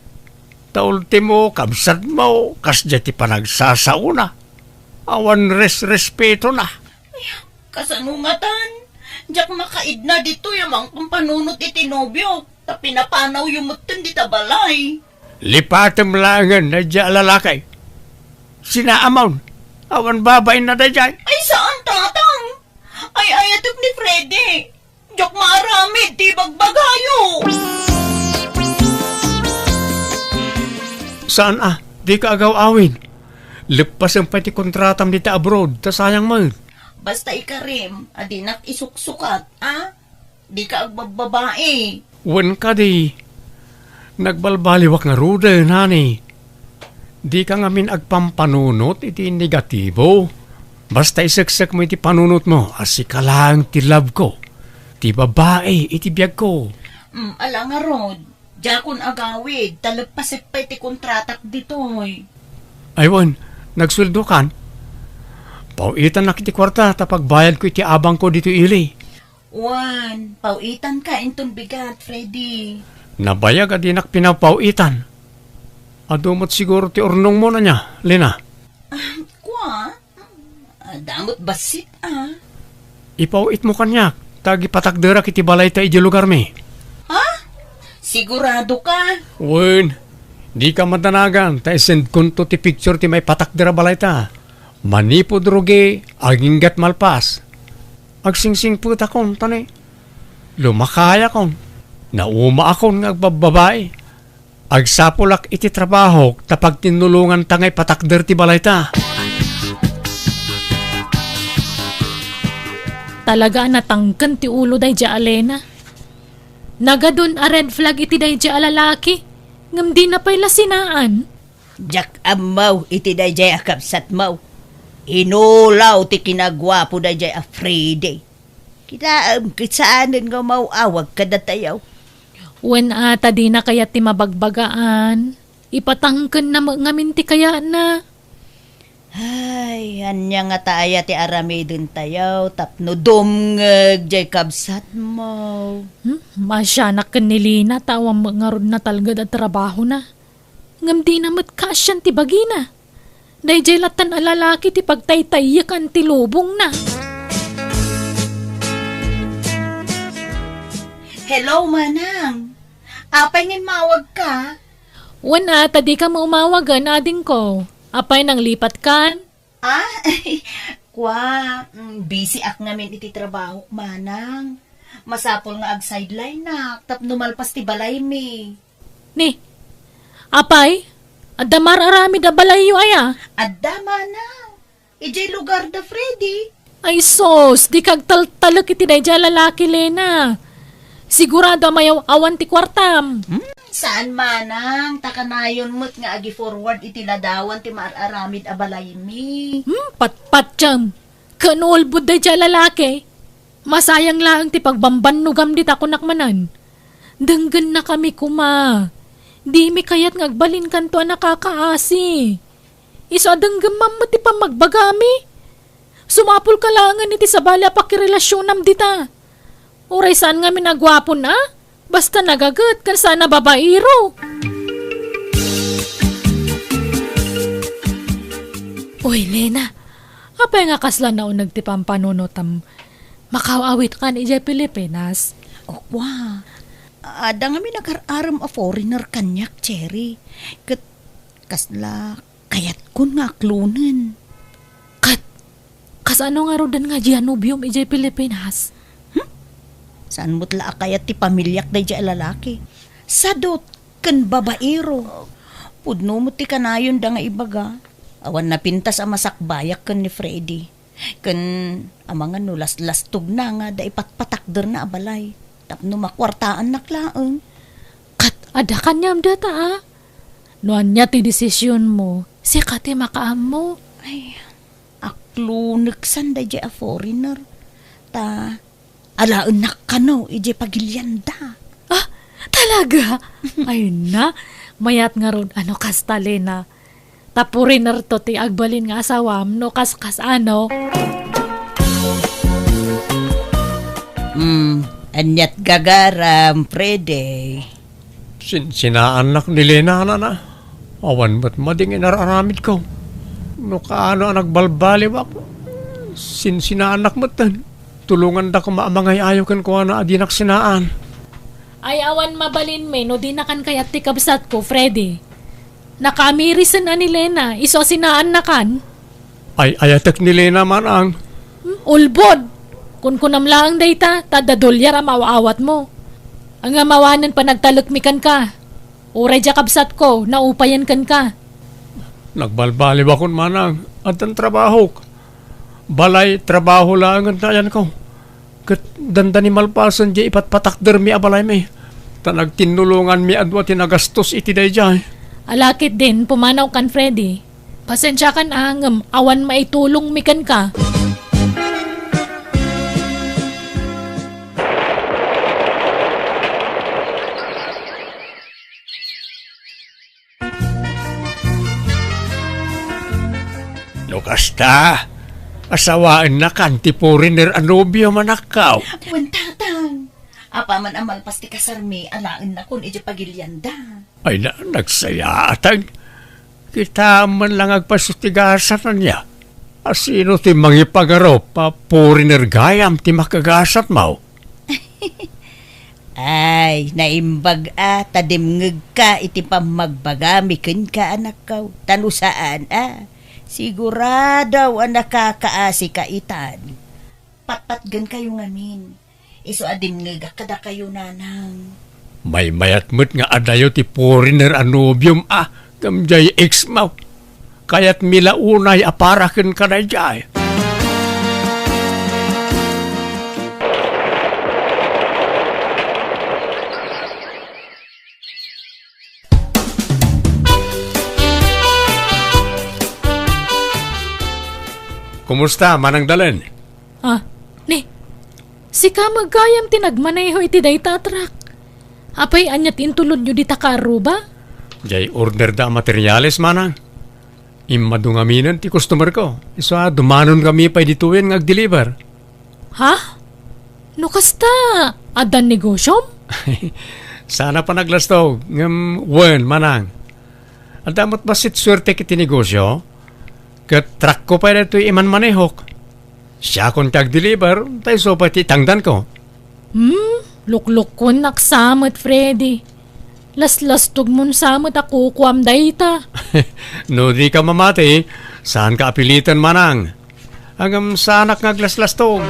[SPEAKER 5] Taultimo, kamsad mo, kasdya ti panagsasauna. Awan respeto na.
[SPEAKER 4] kasanungatan. Diyak makaid na dito yamang kumpanunot iti nobyo. Ta pinapanaw yung mutin di tabalay.
[SPEAKER 5] Lipatem langan na dya lalakay. Sinaamaw, awan babay na da dyan.
[SPEAKER 4] Ay saan, Tatang? Ay ayatok ni Freddy. Diyak maaramid, di bagbagayo.
[SPEAKER 5] Saan Di ka agaw-awin. Lipas ang pati kontratam dito abroad, ta sayang mo.
[SPEAKER 4] Basta ikarim, adinak isuksukat, Di ka agbababae.
[SPEAKER 5] Wan ka di. Nagbalbaliwak nga ruda, nani. Di ka ngamin agpampanunot, iti negatibo. Basta isaksak mo iti panunot mo, asi ka lang ti love ko. Ti babae, iti biyag ko.
[SPEAKER 4] Ala nga rod, jakon agawid, talagpasik pa iti kontratak ditoy.
[SPEAKER 5] Aywan, nagsweldo kan. Pauitan na kiti kwarta, tapag bayad ko iti abang ko dito ili.
[SPEAKER 4] Wan, pauitan ka inton bigat, Freddy.
[SPEAKER 5] Nabayag adinak pinapauitan. Adumot siguro ti urnong mo na niya, Lina.
[SPEAKER 4] Kwa? Damot basit,
[SPEAKER 5] Ipauit mo kanyak, tagi patakdera kiti balay ta iti lugar mi.
[SPEAKER 4] Sigurado ka?
[SPEAKER 5] Wen, di ka madanagan, ta send kunto ti picture ti may patakdera balay ta. Manipod rugi, aginggat malpas. Agsingsing puta kon, tani. Lumakaya kon. Nauma akon nga agbababae. Agsapulak iti trabaho, tapag tinulungan ta ngay patakder ti balay ta.
[SPEAKER 3] Talaga natangkan ti ulo day ja Alena. Nagadun a red flag iti day ja lalaki. Ngam di na pa'y lasinaan.
[SPEAKER 4] Jak amaw iti dayjay akabsat maw. Inulaw ti kinagwapo dayjay a Friday. Kitaam kitsaanan nga maw awag kadatayaw.
[SPEAKER 3] When ata di na kaya ti mabagbagaan. Ipatangkan na ngamin ti kaya na.
[SPEAKER 4] Ay, anya nga taaya ti aramidin tayaw, tapno dumngeg jay kabsat mo.
[SPEAKER 3] Masyanak kan nilina tawang mga rod na talgad at trabaho na. Ngam di namat kasyan ti bagina. Dayjay latan alalaki ti pagtaytayakan ti lubong na.
[SPEAKER 4] Hello, Manang. Apay ngin mawag ka?
[SPEAKER 3] Wana, tadi ka maumawagan ading ko. Apay nang lipat kan?
[SPEAKER 4] Kwa, busy ak ngamin iti trabaho, Manang. Masapol nga ag sideline na, tapno malpas ti balay mi.
[SPEAKER 3] Ni, apay? Adamar arami da balayo aya?
[SPEAKER 4] Adda, Manang. Ijay lugar da, Freddy.
[SPEAKER 3] Ay sos, di kag taltalak iti day lalaki, Lena. Sigurado mayaw awan ti kwartam.
[SPEAKER 4] Saan, Manang? Takanayon mo't nga agi forward iti ladawan ti maararamid a balay mi.
[SPEAKER 3] Patpat jam. Kanulbud day lalaki. Masayang lang ti pagbambanugam dit ako nakmanan. Denggan na kami kuma. Di mi kayat ngagbalin kanto ang nakakaasi. Iso adenggam mamma ti pamagbagami. Sumapul ka langan iti sabali pakirelasyon dita. Uray saan nga minagwapo na? Basta nagagat kan sana babairo. Uy, Lena. Apay nga kasla na unag ti pampanunotam. Makawawit ka ni Pilipinas.
[SPEAKER 4] Oh, wow. Ada nga mi nag-aram a foreigner kanyak, Cherry. Kasla, kayat kun nga klunen.
[SPEAKER 3] Kasano nga rodan nga Gianubium ijay Pilipinas?
[SPEAKER 4] Saan mo't la kayat ti pamilyak day jay lalaki? Sadot, kan babaero. Pudno mo ti kanayon da nga ibaga. Awan na pintas ang masakbayak kan ni Freddy. Kan amangan no las-lastog na nga da ipatpatakder na abalay. Tapno makwartaan naklaang.
[SPEAKER 3] Kat, ada kanyam data ah. Noan niya ti desisyon mo, si kati makaam mo.
[SPEAKER 4] Ay, akluneksan da jay a foreigner. Ta, alaan na kano ijay pagilyanda.
[SPEAKER 3] Ah, talaga? Ayun na, mayat nga ron, ano kasta Lena. Tapurin na to ti agbalin nga asawam, no kas ano.
[SPEAKER 4] Anyat gagaram, Prede.
[SPEAKER 5] Sinaanak ni Lena na. Awan ba't mading inararamid ko? No kaano ang nagbalbali ba? Sinaanak mo tan. Tulungan da ko maamangay ayaw kan ko na adinak sinaan.
[SPEAKER 3] Ay awan mabalin me, no di na kan kayat ti kabsat ko, Freddy. Nakamirisan na ni Lena, iso sinaan na kan.
[SPEAKER 5] Ay ayatek ni Lena man ang.
[SPEAKER 3] Ulbod! Kun kunam lang data, tadadolyar ang mawaawat mo. Ang amawanan pa nagtalukmikan ka. Uray dya kabsat ko, naupayan kan ka.
[SPEAKER 5] Nagbalbali ba kun manang at ang trabaho. Balay, trabaho lang ang tayan ko. Kat danda ni malpasan di ipatpatakder mi abalay mi. Ta nagtinulungan mi adwa tinagastos iti day jay.
[SPEAKER 3] Alakit din, pumanaw kan Freddy. Pasensya kan angam, awan maitulong mi kan ka.
[SPEAKER 5] Kasta, asawaan na kan ti foreigner anobyo manakaw.
[SPEAKER 4] Wantatang. Apa man amal pasti kasarmi, alaan na kun iti pagilyanda.
[SPEAKER 5] Ay na, nagsaya atag. Kita man lang agpasutigasan na niya. Asino ti mangipagaro pa foreigner gayam ti makagasat mo.
[SPEAKER 4] Ay, naimbag tadimngeg ka iti pamagbagami ken ka anak kaw. Tanusaan sigurado ang nakakaasi ka itan. Patpatgan kayo ngamin. Iso adimngeg kada kayo nanang.
[SPEAKER 5] May mayatmut nga adayo ti foreigner anobium kamjay ex mo. Kayat mila unay aparaken ka na jay. Kumusta, Manang Dalen?
[SPEAKER 3] Si kamagayam tinagmaneho iti daytatrak. Apay anyat intulod nyo di takaru ba?
[SPEAKER 5] Jay order da materyales, Manang. Imadungaminan ti customer ko. Isa dumanon kami pa dituin ngag-deliver.
[SPEAKER 3] Ha? No kasta, adan negosyom?
[SPEAKER 5] Sana pa naglastog. Wen, Manang. Ang damot basit swerte kiti negosyo. Kat truck ko pa ito iman manehok. Siya kung tag-deliver, tayo so pati tangdan ko.
[SPEAKER 3] Lukluk ko naksamot, Freddy. Las-lastog mon samot ako kuam dayta.
[SPEAKER 5] No di ka mamati, saan ka apilitan, Manang? Hanggang sanak ngaglas-lastog.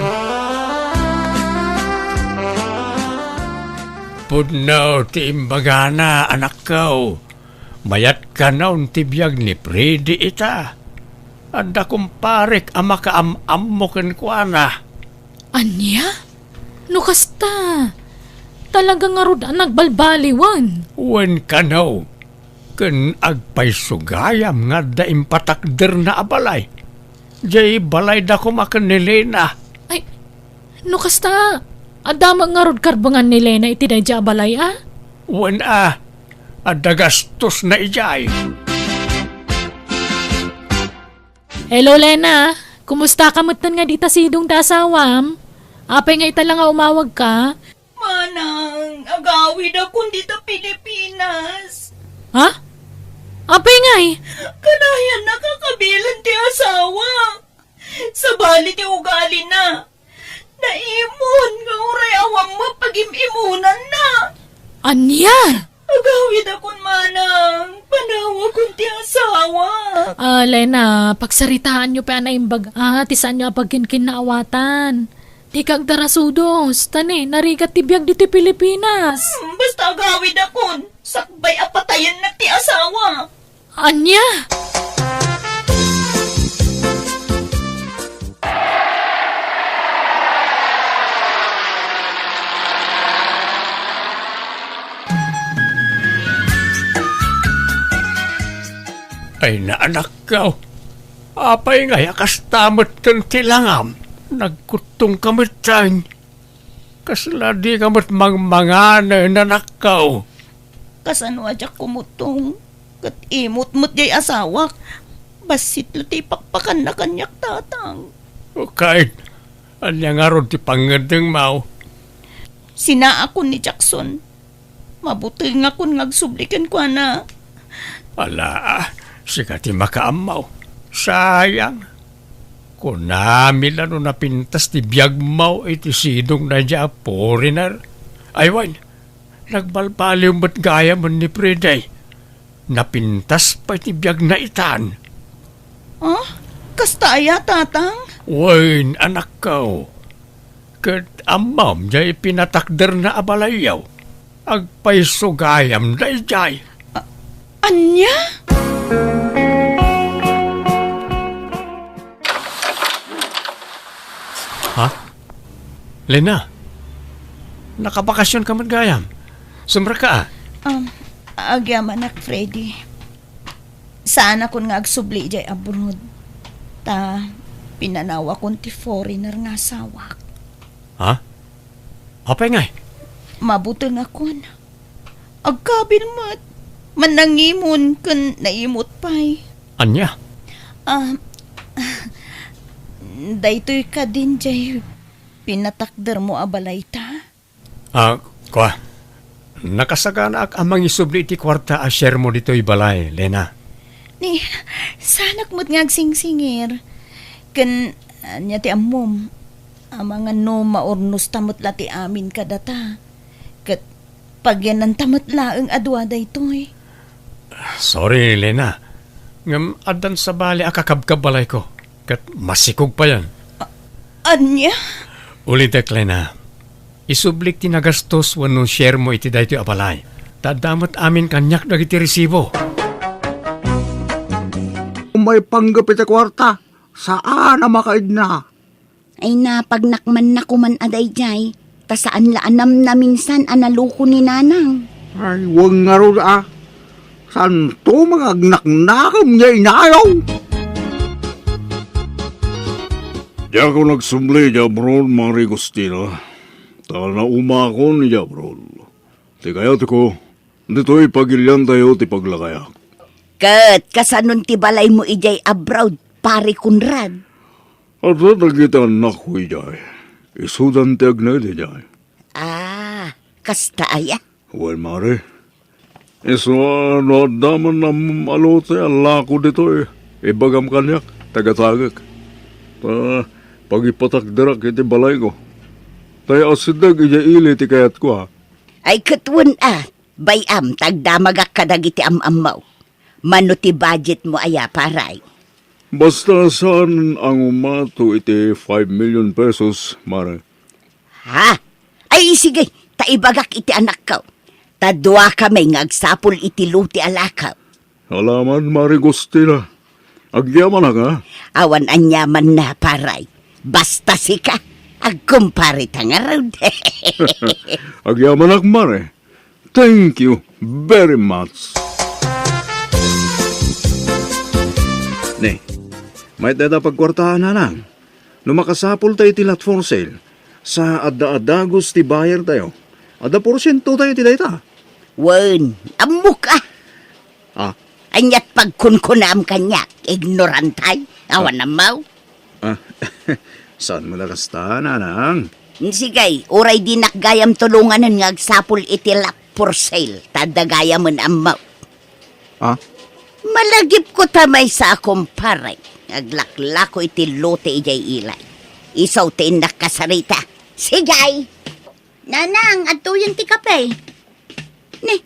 [SPEAKER 5] Pudno ti imbaga na, anak ko. Mayat ka na untibiyag ni Freddy ita. Anda kumparek ama kaam-am mo ken kuana.
[SPEAKER 3] Anya? No kasta. Talaga nga rod ang nagbalbaliwan.
[SPEAKER 5] Wen ka no. Ken agpay sugayam nga da impatakder na abalay. Jay balay da kumakan ni Lena.
[SPEAKER 3] Ay, No kasta, adamang nga rod karbangan ni Lena iti dadya balay
[SPEAKER 5] Wan adagastos na ijay.
[SPEAKER 3] Hello Lena, kumusta ka mutan nga dita sidong ta asawam? Apay nga ita lang nga umawag ka?
[SPEAKER 4] Manang, agawid akong dito Pilipinas.
[SPEAKER 3] Ha? Apay nga
[SPEAKER 4] Kanayan nakakabilan ti asawa. Sa bali ti ugali na. Naimon nga uray awang mo pag-imimunan na.
[SPEAKER 3] Anya?
[SPEAKER 4] Agawid akong manang. Panawag kong ti asawa.
[SPEAKER 3] Lena, pagsaritaan nyo pa na imbag tisan nyo apagkinkin na awatan. Di kag darasudos, tani, narigat ti biyag dito Pilipinas.
[SPEAKER 4] Basta agawid akong. Sakbay apatayan na ti asawa.
[SPEAKER 3] Anya?
[SPEAKER 5] Ay naanak ka. Apay nga yakas tamot kan tilangam. Nagkutong kamitsan. Kasla di kamot mangmangana nanak ka.
[SPEAKER 4] Kasano adyak kumutong. Kat imot-mot jay asawa. Basit ti pakpakan na kanyak tatang.
[SPEAKER 5] O kahit anya nga ron ti pangadeng mau.
[SPEAKER 4] Sina ako ni Jackson. Mabuti nga kun ngagsublikan ko na.
[SPEAKER 5] Ala, sika ti makaamaw. Sayang. Kung namin ano napintas ti biyag mau iti sidong na dya foreigner. Aywan, nagbalbaliw ba't gaya man ni Preday. Napintas pa iti biyag na itan.
[SPEAKER 4] Ah? Kastaya tatang?
[SPEAKER 5] Wain, anak ko. Kat amam jay pinatakder na abalayaw. Agpaiso gayam na ijay.
[SPEAKER 4] Anya?
[SPEAKER 5] Ha? Lena, nakabakasyon ka man gayam. Sumra ka
[SPEAKER 4] Agyaman ak Freddy. Sana kun nga agsubli jay abroad. Ta, pinanawa kun ti foreigner nga asawa.
[SPEAKER 5] Ha? Apay ngay?
[SPEAKER 4] Mabuti nga kun. Agkabil mat. Manangimon kun naimot pay.
[SPEAKER 5] Anya?
[SPEAKER 4] Daytoy ka din jay pinatakder mo abalay ta.
[SPEAKER 5] Kwa. Nakasagana ak amang isubli iti kwarta a share mo dito'y balay, Lena.
[SPEAKER 4] Ni, sanak mo't nga agsingsingir. Kan, anya ti amom. Amang ano maurnos tamot la ti amin kadata. Kat, pagyanan tamot laeng adwa daytoy.
[SPEAKER 5] Sorry, Lena. Ngam adan sa bali akakabkab balay ko. Kat masikog pa yan.
[SPEAKER 4] Anya?
[SPEAKER 5] Ulitek, Lena. Isublik ti nagastos wano share mo iti daytoy abalay. Tadamot amin kanyak dagiti resibo.
[SPEAKER 6] May panggap iti kwarta. Saan na makaid na?
[SPEAKER 7] Ay napagnakman na kuman aday jay. Ta saan laanam na minsan analuko ni nanang.
[SPEAKER 6] Ay, huwag nga ro San to mga agnaknakam niya inayaw?
[SPEAKER 8] Di ako nagsumli, Jabron, Mari Gustina. Tal na umakon, Jabron. Di kaya ko, dito'y pagilyan tayo ti paglakayak.
[SPEAKER 7] Kat kasanon ti balay mo ijay abroad, pare Kunrad.
[SPEAKER 8] At nagkita anak ko, Ijay. Isudan ti agnay, Ijay.
[SPEAKER 7] Kasta aya.
[SPEAKER 8] Well, Mari. No daman na malote ala ko dito ibagam kanyak, tagatagak. Pagipatakdarak iti balay ko. Tayo asidag ili ti kayat ko
[SPEAKER 7] Ay katwan bayam tagdamagak kadag iti amamaw. Mano ti budget mo aya paray.
[SPEAKER 8] Basta saan ang umato iti 5 million pesos, Mari.
[SPEAKER 7] Ha? Ay sige, taibagak iti anak ko. Tadwa kami ngagsapol iti luti alakaw.
[SPEAKER 8] Alaman, Mari Gustina. Agyaman na ka?
[SPEAKER 7] Awan anyaman na paray. Basta sika, agkumpari tangarod.
[SPEAKER 8] Agyaman na, Mari. Thank you very much.
[SPEAKER 6] Ne, may dada pagkwartahan na lang. Numakasapol tayo tilat for sale.
[SPEAKER 8] sa adda-adagos ti bayar tayo. Ada porsyento tayo ti dayta.
[SPEAKER 7] Wen, amok ah.
[SPEAKER 8] Ah,
[SPEAKER 7] Anyat pagkunkunam kanya, ignorantay. Awan na mau.
[SPEAKER 8] ah, saan mo nakasta, nanang?
[SPEAKER 7] Sigay, oray di nakgayam tulunganan nga agsapol iti lap for sale. Tadagayaman ang mau.
[SPEAKER 8] Ah,
[SPEAKER 7] Malagip ko tamay sa akong paray. Aglaklako iti lote ijay ilay. Isaw ti nakasarita. Sigay! Nanang, ato yung ti kape. Ne,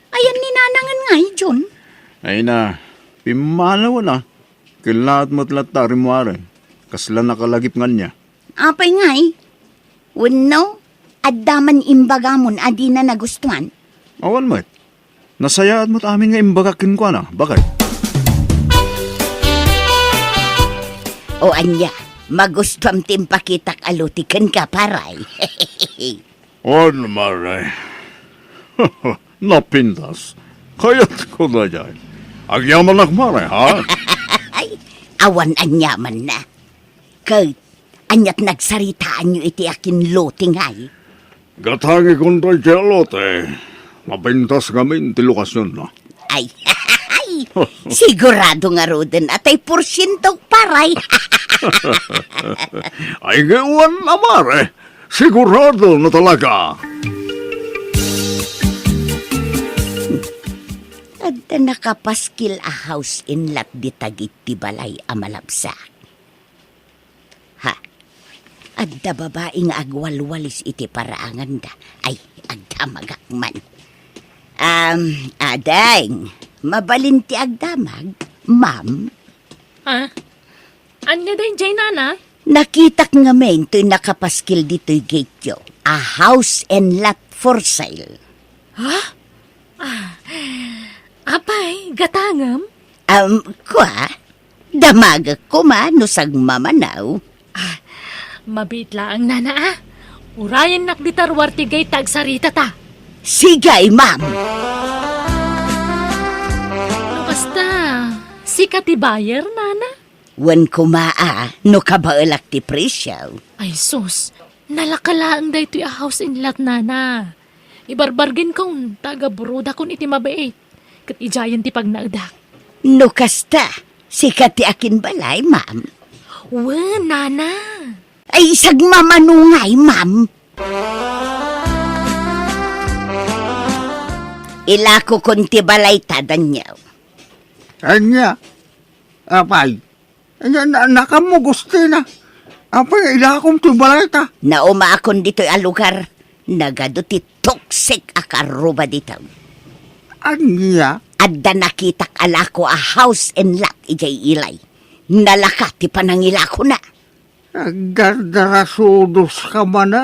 [SPEAKER 7] ayan ni nanangan nga, John.
[SPEAKER 8] ay na, pimalaw na. Kilaat mo't latari mo arin. Kasla nakalagip nga niya.
[SPEAKER 7] Apay ngay. Wano, addaman imbagamon adi na nagustuhan.
[SPEAKER 8] Awan mo't. Nasayaan mo't amin nga imbagakin ko na. Bakit?
[SPEAKER 7] O anya, magustuhan timpakitak alutikan ka paray.
[SPEAKER 8] On, maray. Napintas. Kayat ko na dyan. Agyaman maray, ha?
[SPEAKER 7] Ay, awan anyaman na. Kay, anyat nagsaritaan nyo iti akin loting ay.
[SPEAKER 8] Gatangi kong tayo jalote. Mapintas kami ti lokasyon na.
[SPEAKER 7] Ay, sigurado nga roden atay porsyento paray.
[SPEAKER 8] Ay, gawan na mare. Sigurado na talaga.
[SPEAKER 7] Adda nakapaskil a house in lot di tagit ti balay a malabsak. Ha, adda babaeng agwalwalis iti paraangan da. Ay, agdamagak man. Adeng, mabalin ti agdamag, ma'am.
[SPEAKER 3] Ha? Anya din, Jay Nana?
[SPEAKER 7] Nakitak nga men to'y nakapaskil dito'y gate yo. A house and lot for sale.
[SPEAKER 3] Apay, gatangam?
[SPEAKER 7] Kwa? Damagak ko manusag mamanaw.
[SPEAKER 3] Mabitla ang nana ah. Urayan nakditarwar ti gay tagsarita ta.
[SPEAKER 7] Sigay, ma'am.
[SPEAKER 3] No basta, sikat ti buyer, nana?
[SPEAKER 7] Wan kumaa, no kabaalak ti presyo.
[SPEAKER 3] Ay sus, nalakalaan da ito'y a house in lot, nana. Ibarbargin kong taga-buruda kung iti mabait. Kat ijayan ti pagnaagdak.
[SPEAKER 7] No kasta, sikat ti akin balay, ma'am.
[SPEAKER 3] Wen, nana.
[SPEAKER 7] Ay isag mamanungay, ma'am. Ilako konti balay tadan niyo.
[SPEAKER 6] Anya, apay, anya nakamo gusti na. Apay, ilakong tubalay ta.
[SPEAKER 7] Nauma akon dito'y a lugar. Nagado ti toxic akaruba dito.
[SPEAKER 6] Anya,
[SPEAKER 7] Adda nakitak alako a house and lot ijay ilay. Nalaka ti panangilako na.
[SPEAKER 6] agdardarasudos ka man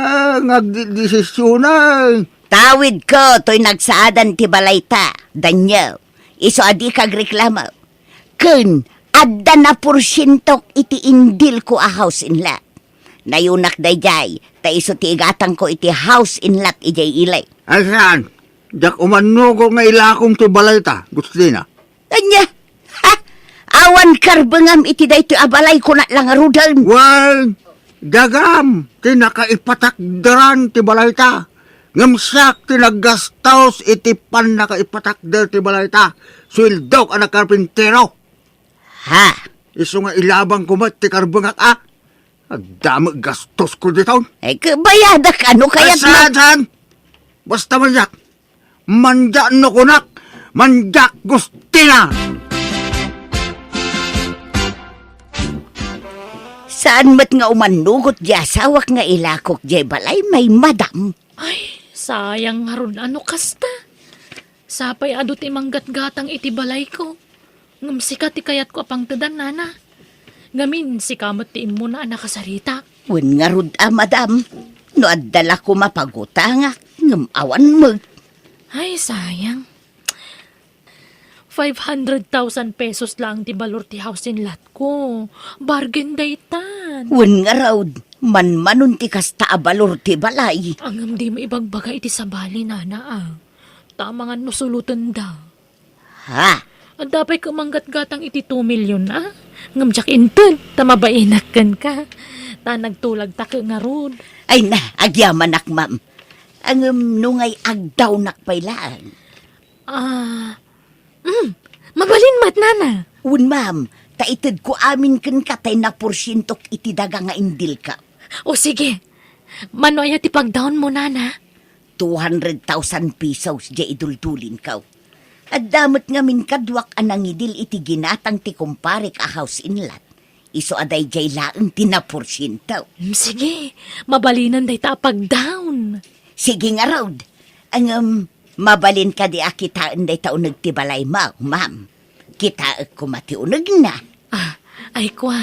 [SPEAKER 6] agdidesisyonan.
[SPEAKER 7] Tawid ko, to'y nagsaadan ti balayta. Danyo, iso adi kag reklamo. Kun, adda na porsyentok iti indil ko a house in lot. Nayunak dayjay, ta iso ti igatang ko iti house in lot ijay ilay.
[SPEAKER 6] Asan? Jak umano ko nga ilakong tubalay ta, gusti na.
[SPEAKER 7] Anya, ha? Awan karbengam iti dayto abalay ko na lang arudan.
[SPEAKER 6] Well, dagam, tinakaipatakdaran ti balay ta. Ngamsak tinaggastos iti pan nakaipatakder ti balay ta. Swildok anak karpintero.
[SPEAKER 7] Ha?
[SPEAKER 6] Iso nga ilabang kumat ti karbengak a. Agdamag gastos ko dito.
[SPEAKER 7] Ay, kabayadak ano kaya't na...
[SPEAKER 6] Asan? Basta manjak. Manjak no kunak. Manjak gustina.
[SPEAKER 7] Saan mat nga umanugot di asawak nga ilakok di balay may madam.
[SPEAKER 3] Ay, sayang harun ano kasta. Sapay adot imanggat-gatang iti balay ko. Ngam sikat ti kayat ko apang tadan, nana. Ngamin si kamot ti imo na nakasarita.
[SPEAKER 7] Wen nga rud madam. No addala ko mapagutanga. Ngam awan mo.
[SPEAKER 3] Ay, sayang. 500,000 pesos lang ti balor ti house in lot ko. Bargain daytan.
[SPEAKER 7] Wen nga raud. Man-manon ti kasta abalor ti balay.
[SPEAKER 3] Angam di mo ibagbaga iti sabali, nana ah. Tama nga nusulutan da.
[SPEAKER 7] Ha?
[SPEAKER 3] At dapat kumanggat-gatang iti 2 million ah. Ngam jak intun, tamabainak kan ka. Ta nagtulag ta nga rod.
[SPEAKER 7] Ay na, agyaman nak, ma'am. Ang nungay agdaw nak pailaan.
[SPEAKER 3] Mabalin mat, nana.
[SPEAKER 7] Un, ma'am, taitid ko amin kan katay na porsyentok iti daga nga indil ka.
[SPEAKER 3] O sige, manoy ti pagdown mo, nana.
[SPEAKER 7] 200,000 pesos di idultulin ka. At damot ngamin kadwak anang idil iti ginatang ti kumparik a house inlat. Iso aday jay laeng tinaporsyento.
[SPEAKER 3] Sige, mabalinan day ta pagdown.
[SPEAKER 7] Sige nga, Rod. Ang mabalin ka di akitaan day taon nagtibalay mo, ma'am. Kita ko matiunag na.
[SPEAKER 3] Ay kwa,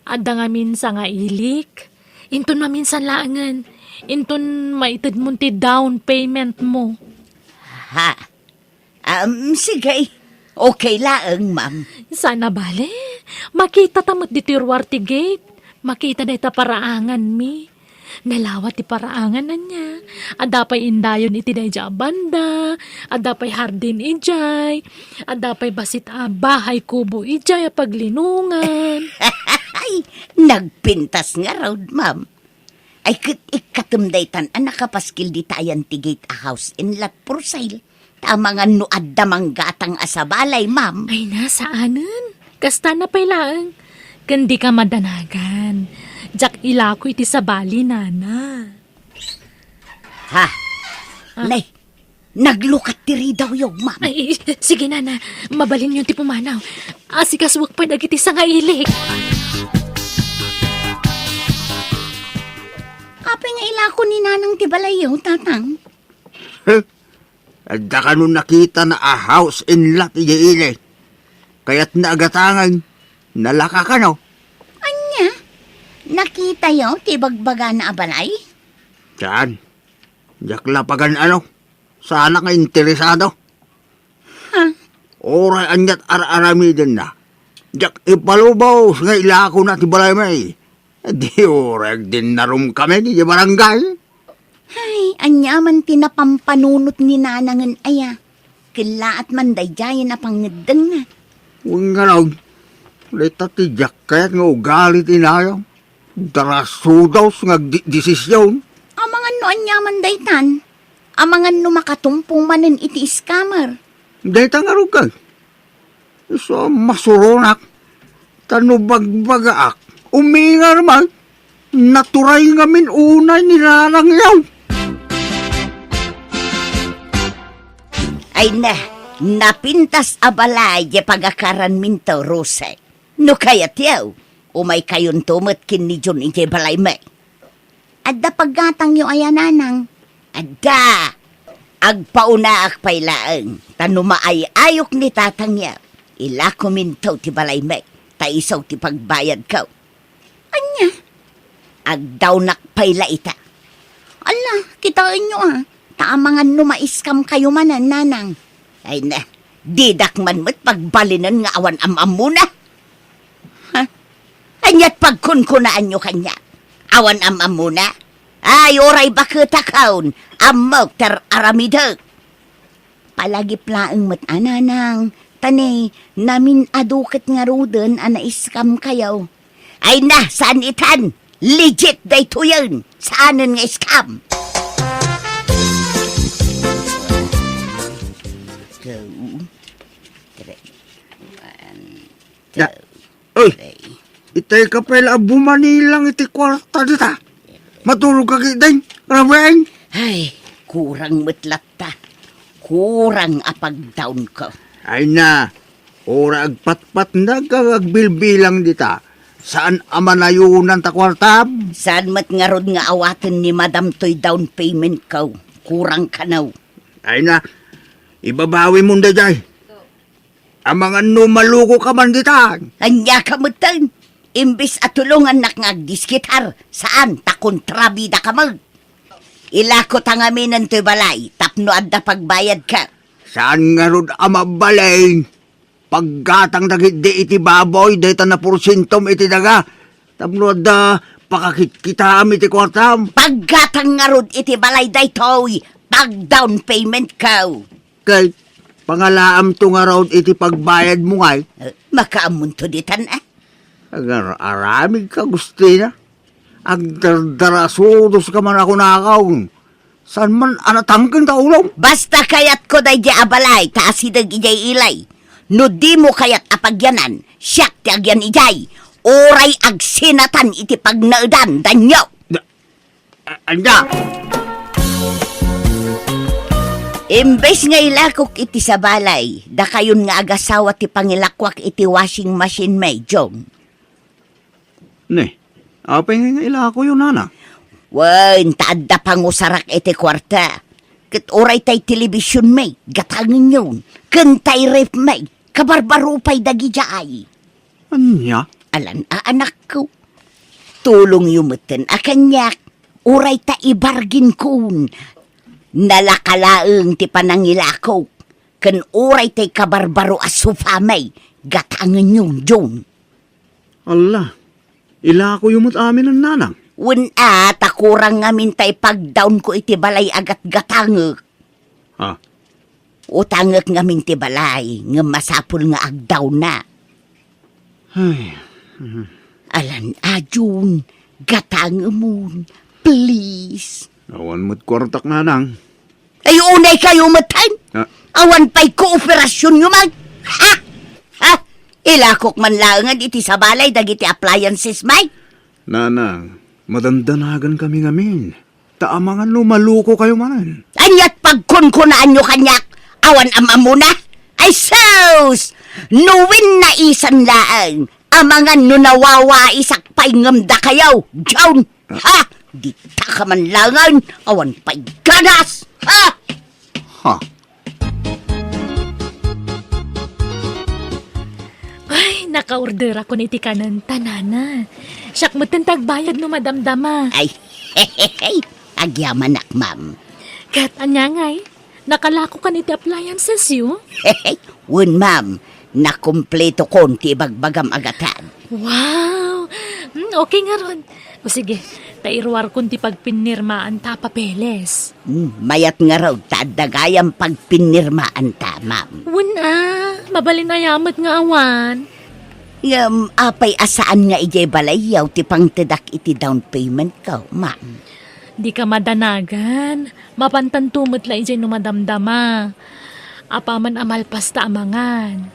[SPEAKER 3] ada nga minsan nga ilik. Inton maminsan laangan. Inton maitid mo ti down payment mo.
[SPEAKER 7] Ha? Sige. Okay laeng, ma'am.
[SPEAKER 3] Sana bale, makita tamot di tirwarti gate. Makita na ita paraangan mi. Nalawat ti paraangan na niya. Adapay indayon iti dayja banda. Adapay hardin ijay. Adapay basit bahay kubo ijay a paglinungan.
[SPEAKER 7] Ay, nagpintas nga, Rod, ma'am. Ay, ikatumdaytan ang nakapaskil di tayan ti gate a house in lot for sale. Tama nga nuad damang gatang asabalay, ma'am.
[SPEAKER 3] Ay nasaanan. Kasta na pailaan. Kandi ka madanagan. Jak ilako iti sabali, nana.
[SPEAKER 7] Ha? Nay, naglukat tiri daw yung, ma'am.
[SPEAKER 3] Ay, sige nana. Mabalin yung ti pumanaw. Asikas wag pa nagiti sa nga ilik.
[SPEAKER 7] Kapag nga ilako ni nanang tibalayaw, tatang.
[SPEAKER 6] Adda ka nun nakita na a house in lot iili. Kaya't naagatangan, nalaka ka no?
[SPEAKER 7] Anya? Nakita yaw, tibagbaga na abalay?
[SPEAKER 6] Saan? Diyak lapagan ano? Sana ka interesado?
[SPEAKER 7] Ha?
[SPEAKER 6] Oray anyat ararami din na. Diyak ipalubaw nga ilako na ti balay may. Di oray din narum kami di barangay.
[SPEAKER 7] Ay, anyaman tinapampanunot ni nanangan aya. Kilaat man dayjayan na pangedeng na.
[SPEAKER 6] Huwag nga lang. Lita ti Jack kaya't nga ugali tinayo. Darasudaw nga desisyon.
[SPEAKER 7] Amangan no anyaman daytan. Amangan no makatumpong manen iti scammer.
[SPEAKER 6] Dayta nga rugag. So masuronak. Tanubagbagaak. Umingar man. Naturay nga min unay nilalangyaw.
[SPEAKER 7] Ay na, napintas abalay di pagakaran minto, Rose. No kayat yaw, umay kayon tumot kin ni John iti balay may. Adda paggatang yung ayananang. Adda, agpaunaak pailaeng, tanumaay ayok ni tatang yaw. Ilako minto ti balay may, taisaw ti pagbayad kaw. Anya? Agdawnak paila ita. Ala, kitain nyo Taamangan numaiskam kayo manan, nanang. Ay na, didak man mo't pagbalinan nga awan amam muna. Ha? Anyat pagkunkunaan nyo kanya. Awan amam muna. Ay, oray bakitakaon. Amok ter aramidag. Palagi plaeng mo't ananang. Tanay, namin adukit nga ruden anaiskam kayo. Ay na, saan itan? Legit day to yun. Saanan nga iskam?
[SPEAKER 6] Ya. Oy, itay ka pala bumanilang iti kwarta dita. Matulog ka kitay, rabaeng.
[SPEAKER 7] Ay, kurang mutlat ta. Kurang apag-down ko.
[SPEAKER 6] Ay na, ora agpatpat na kagagbilbilang dita. Saan amanayunan ta kwarta?
[SPEAKER 7] Saan mat nga rod nga awaten ni Madam Toy down payment ko? Kurang kanaw.
[SPEAKER 6] Ay na, ibabawi mo na jay. Ang mga numaluko ka man dita.
[SPEAKER 7] Anya ka mutan. Imbis at tulungan nak ngagdiskitar. Saan? Takontrabida ka mag. Ilako tangamin ng to'y balay. Tapno adda pagbayad ka.
[SPEAKER 6] Saan nga rod amabalay? Paggatang dagit di iti baboy, dita na porsintom iti daga. Tapno adda pakakit kita iti kwartam.
[SPEAKER 7] Paggatang nga rod iti balay daytoy. Pag down payment ka.
[SPEAKER 6] Kay pangalaam to nga raw iti pagbayad mo ngay.
[SPEAKER 7] Makaamun to ditan
[SPEAKER 6] Agar aramig ka gusto na. agdardarasudos ka man ako nakaw. Saan man anatangkin ta ulam?
[SPEAKER 7] Basta kayat ko day di abalay, taasidag ijay ilay. No di mo kayat apagyanan, siyak ti agyan ijay. Oray agsinatan iti pagnaudan, danyo.
[SPEAKER 6] Anda,
[SPEAKER 7] Imbes nga ilakok iti sa balay, da kayon nga agasawa ti pangilakwak iti washing machine may, Jong.
[SPEAKER 6] ne, apay nga ila ko yun, nana.
[SPEAKER 7] Wan, taadda pangusarak iti kwarta. Kat oray tay telebisyon may, gatangin yun. Kantay rep may, kabarbarupay dagi jaay.
[SPEAKER 6] Anya?
[SPEAKER 7] Alan anak ko. Tulong yumutin akanyak. Uray ta ibargin kun. Nalakalaeng ti panangilakaw. Kan uray tay kabarbaro asufamay. Gatangin yun, Jong.
[SPEAKER 6] Allah, ila ko yumot amin ang nanang.
[SPEAKER 7] Wun takurang ngamin tay pag-down ko iti balay agat gatangek.
[SPEAKER 6] Ha?
[SPEAKER 7] Utangek ngamin ti balay, nga masapul nga agdaw na.
[SPEAKER 6] Ay,
[SPEAKER 7] Alan, Jun, gatangemon, please.
[SPEAKER 6] awan mo't kwartak nanang.
[SPEAKER 7] Ay, unay kayo matan.
[SPEAKER 6] Ha?
[SPEAKER 7] Awan pa'y kooperasyon nyo mag. Ha? Ha? Ilakok man langan iti sa balay, dagiti appliances, may.
[SPEAKER 6] Nanang, madandanagan kami ngamin. Taamangan lumaluko kayo manan.
[SPEAKER 7] Anyat pagkunkunaan nyo kanyak, awan ama muna. Ay, sus! Nuwin na isan laang, amangan no nawawa isak pa'y ngamda kayaw, John. Ha? Di ta ka man langan, awan pa'y ganas. Ha?
[SPEAKER 6] Ha?
[SPEAKER 3] Ay, naka-order ako ni tikanan tanana. Siyak mo bayad no madamdama.
[SPEAKER 7] Ay, hehehe, agyaman nak, ma'am.
[SPEAKER 3] Kat anyangay, nakalako ka ni ti appliances yu.
[SPEAKER 7] Hehe, wun, ma'am, nakumpleto kon ti bagbagam agatan.
[SPEAKER 3] Wow! Okay nga ron. O sige, tairwar kun ti pagpinirmaan ta papeles.
[SPEAKER 7] Mayat nga raw, tadagayang pagpinirmaan ta, ma'am.
[SPEAKER 3] Wun mabalinayamat nga awan.
[SPEAKER 7] Apay asaan nga ijay balayaw ti pangtedak iti down payment ko, ma'am.
[SPEAKER 3] Di ka madanagan. Mapantantumot la ijay numadamdama. Apaman amalpas ta amangan.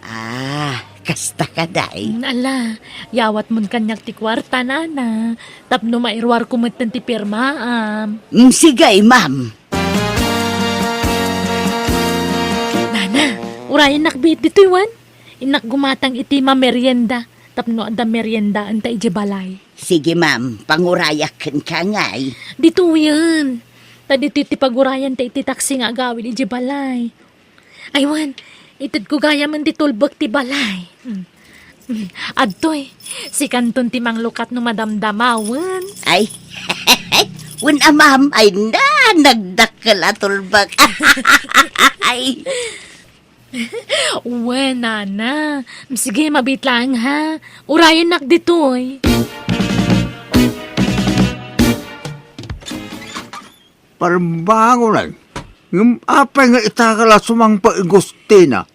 [SPEAKER 7] Kasta ka day.
[SPEAKER 3] Ala, yawat mun kanyak ti kwarta nana. Tapno mairwar kumatan ti pirmaam.
[SPEAKER 7] Sigay, ma'am.
[SPEAKER 3] Nana, urayan nakbit dito iwan. Inak gumatang iti mamerienda. Tapno ada merienda anta ije balay.
[SPEAKER 7] Sige, ma'am. Pangurayakan ka ngay.
[SPEAKER 3] Dito yan. Tadito iti pagurayan ta iti taksi nga agawin ije balay. Aywan, itid ko gaya man di tulbog ti balay. Adtoy, si kanton ti manglukat no madamdamawan.
[SPEAKER 7] Ay, wun ma'am, ay nagdakkel atulbag. Ay,
[SPEAKER 3] Uwe, nana. Sige, mabit lang ha. Urayan nak ditoy.
[SPEAKER 6] Parbango lang. Ngam apay nga itakala sumang paigustina.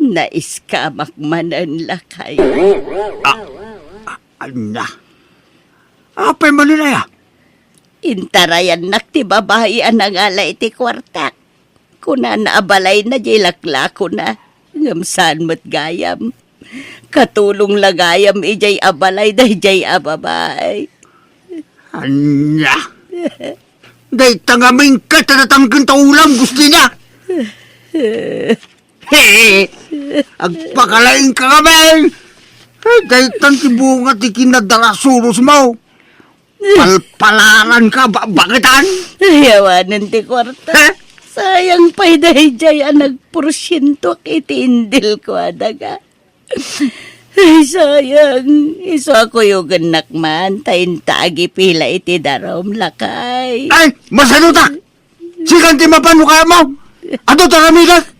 [SPEAKER 7] naiskamak manan lakay.
[SPEAKER 6] Anya. Apay maninaya?
[SPEAKER 7] Intarayan nak ti babae anang ala iti kwartak. Kuna naabalay na jay laklako na. Ngamsaan mo't gayam. Katulong lagayam ijay abalay da jay ababay.
[SPEAKER 6] Anya. Day tangaming ka tanatangkin taulam gusto niya. Hey, agpakalain ka kami. Day tantibunga ti kinadalasuros mo. Palpalaran ka ba? Bakitan?
[SPEAKER 7] Yawanan ti kwarta. Sayang pa'y dahi jay ang nagporsyento iti indil ko adaga. Ay, sayang. Iso ako yung ganak man. Tayin taagi pila iti darom lakay.
[SPEAKER 6] Ay, masaluta! Sikan ti mapano kaya mo? Ato taramigas?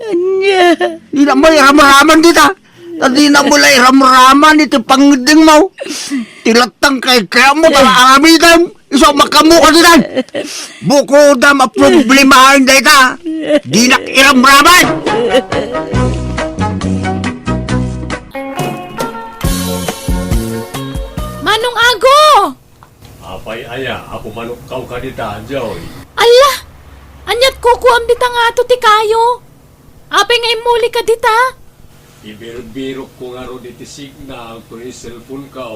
[SPEAKER 7] Anya.
[SPEAKER 6] Di na mo iram-raman dita. Di na mo lang iram-raman iti pangding mo. Tilatang kaya mo para aramitan. Iso makamu ka dita. Buko da maproblemahan dita. Di na iram-raman.
[SPEAKER 3] Manong Ago!
[SPEAKER 5] Apay aya, ako manukaw ka dita, Joy.
[SPEAKER 3] Ala! Anyat kukuam dita nga to ti kayo. Apay nga imuli ka dita.
[SPEAKER 5] Ibiro-biro ko nga ro diti signal ko ni cellphone ka.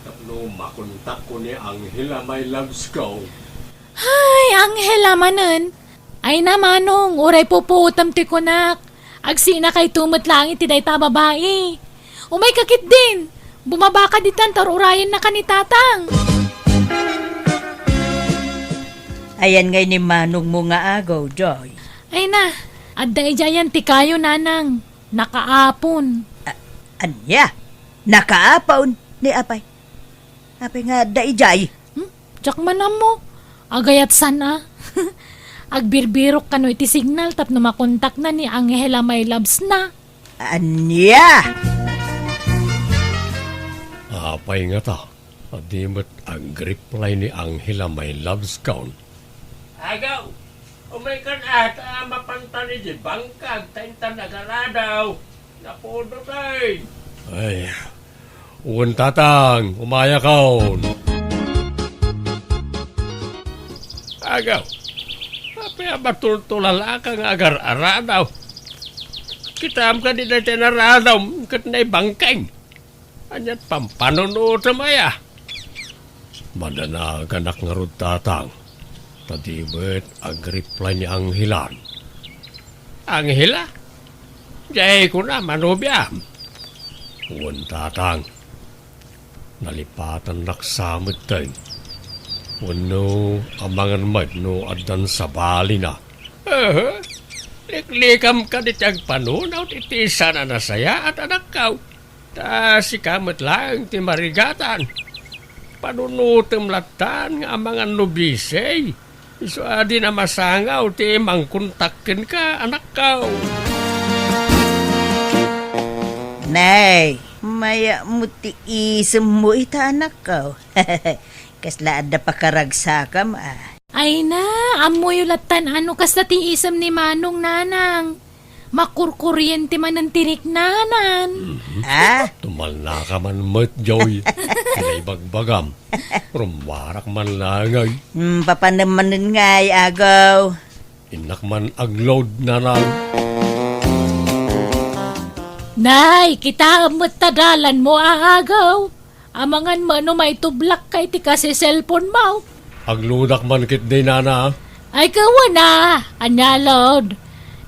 [SPEAKER 5] Tapno makontak ko ni Angela my loves ko.
[SPEAKER 3] Ay, Angela manen. Ay namanong, uray puputam ti kunak. Agsina kay tumot lang iti dayta babae. Umay kakit din. Bumaba ka ditan tarurayan na ka ni tatang.
[SPEAKER 4] Ayan ngay ni Manong mo nga agaw, Joy.
[SPEAKER 3] Ay na, adda ijayan ti kayo nanang. Nakaapon.
[SPEAKER 4] Anya? Nakaapaw ni Apay. Apay nga daijay.
[SPEAKER 3] Tsak manam mo. Agayat sana. Agbirbirok ka no iti signal tapno makontak na ni Angela my loves na.
[SPEAKER 4] Anya?
[SPEAKER 5] Apay nga ta. Adimat ang reply ni Angela my loves count. Agaw! Umay kan at mapanta ni di bangkag taintan nagaradaw. Napudo tay. Ay, uwan tatang, umaya kaon. Agaw, apay abatultulala kang agar-aradaw. Kitam ka di na tinaradaw, kat na'y bangkag. Anyat pampanunood sa maya. Madana ganak nga rod tatang. Tadibet ang reply ni Angela. Angela? Jay ko na manubyam. Uwan tatang. Nalipatan naksamit tayo. Wano amangan mad no adan sa bali na. Liklikam ka di tiyag panunaw titisa na nasaya at anak kaw. Ta si kamat lang ti marigatan. Panunutem latan nga amangan nubisay. Iso adi na masangaw ti mangkontakin ka anak kaw.
[SPEAKER 4] Nay, maya mo ti isem mo ita anak ko. Kasla adda pa karagsakam
[SPEAKER 3] Ay na, amoy ulatan ano kas na tiisam ni Manong nanang. Makurkuryente man ang tirik nanan.
[SPEAKER 5] Tumal na ka man mat, Joy. Kinay bagbagam. Rumwarak man langay.
[SPEAKER 4] Papanamanin ngay agaw.
[SPEAKER 5] Inak man agload na lang.
[SPEAKER 3] Nay, kita amot tadalan mo aagaw. Amangan mo no may tublak kay ti kasi cellphone mo.
[SPEAKER 5] Agludak man kit day nana.
[SPEAKER 3] Ay kawa na, anyalod.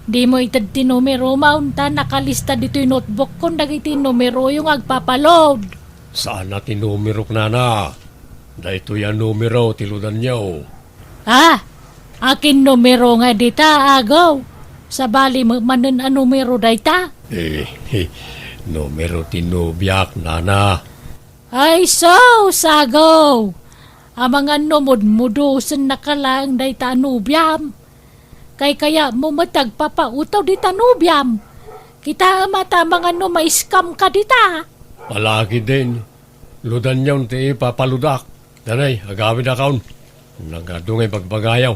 [SPEAKER 3] Di mo itad ti numero maunta nakalista dito yung notebook kung dagiti numero yung agpapaload.
[SPEAKER 5] Saan na tinumirok nana? Dahito yan numero tiludan niyo.
[SPEAKER 3] Akin numero nga dita agaw. Sa bali manan a numero dayta.
[SPEAKER 5] Numero tinubyak nana.
[SPEAKER 3] Ay so, sagaw. Amangan numod-mudusan nakalang dayta anubyam. Kay kaya mo matagpapautaw di tanubyam. Kita mata mga no may scam ka dita.
[SPEAKER 5] Palagi din. Ludan niyon ti papaludak. Danay, agawid akaon. Nagadungay pagbagayaw.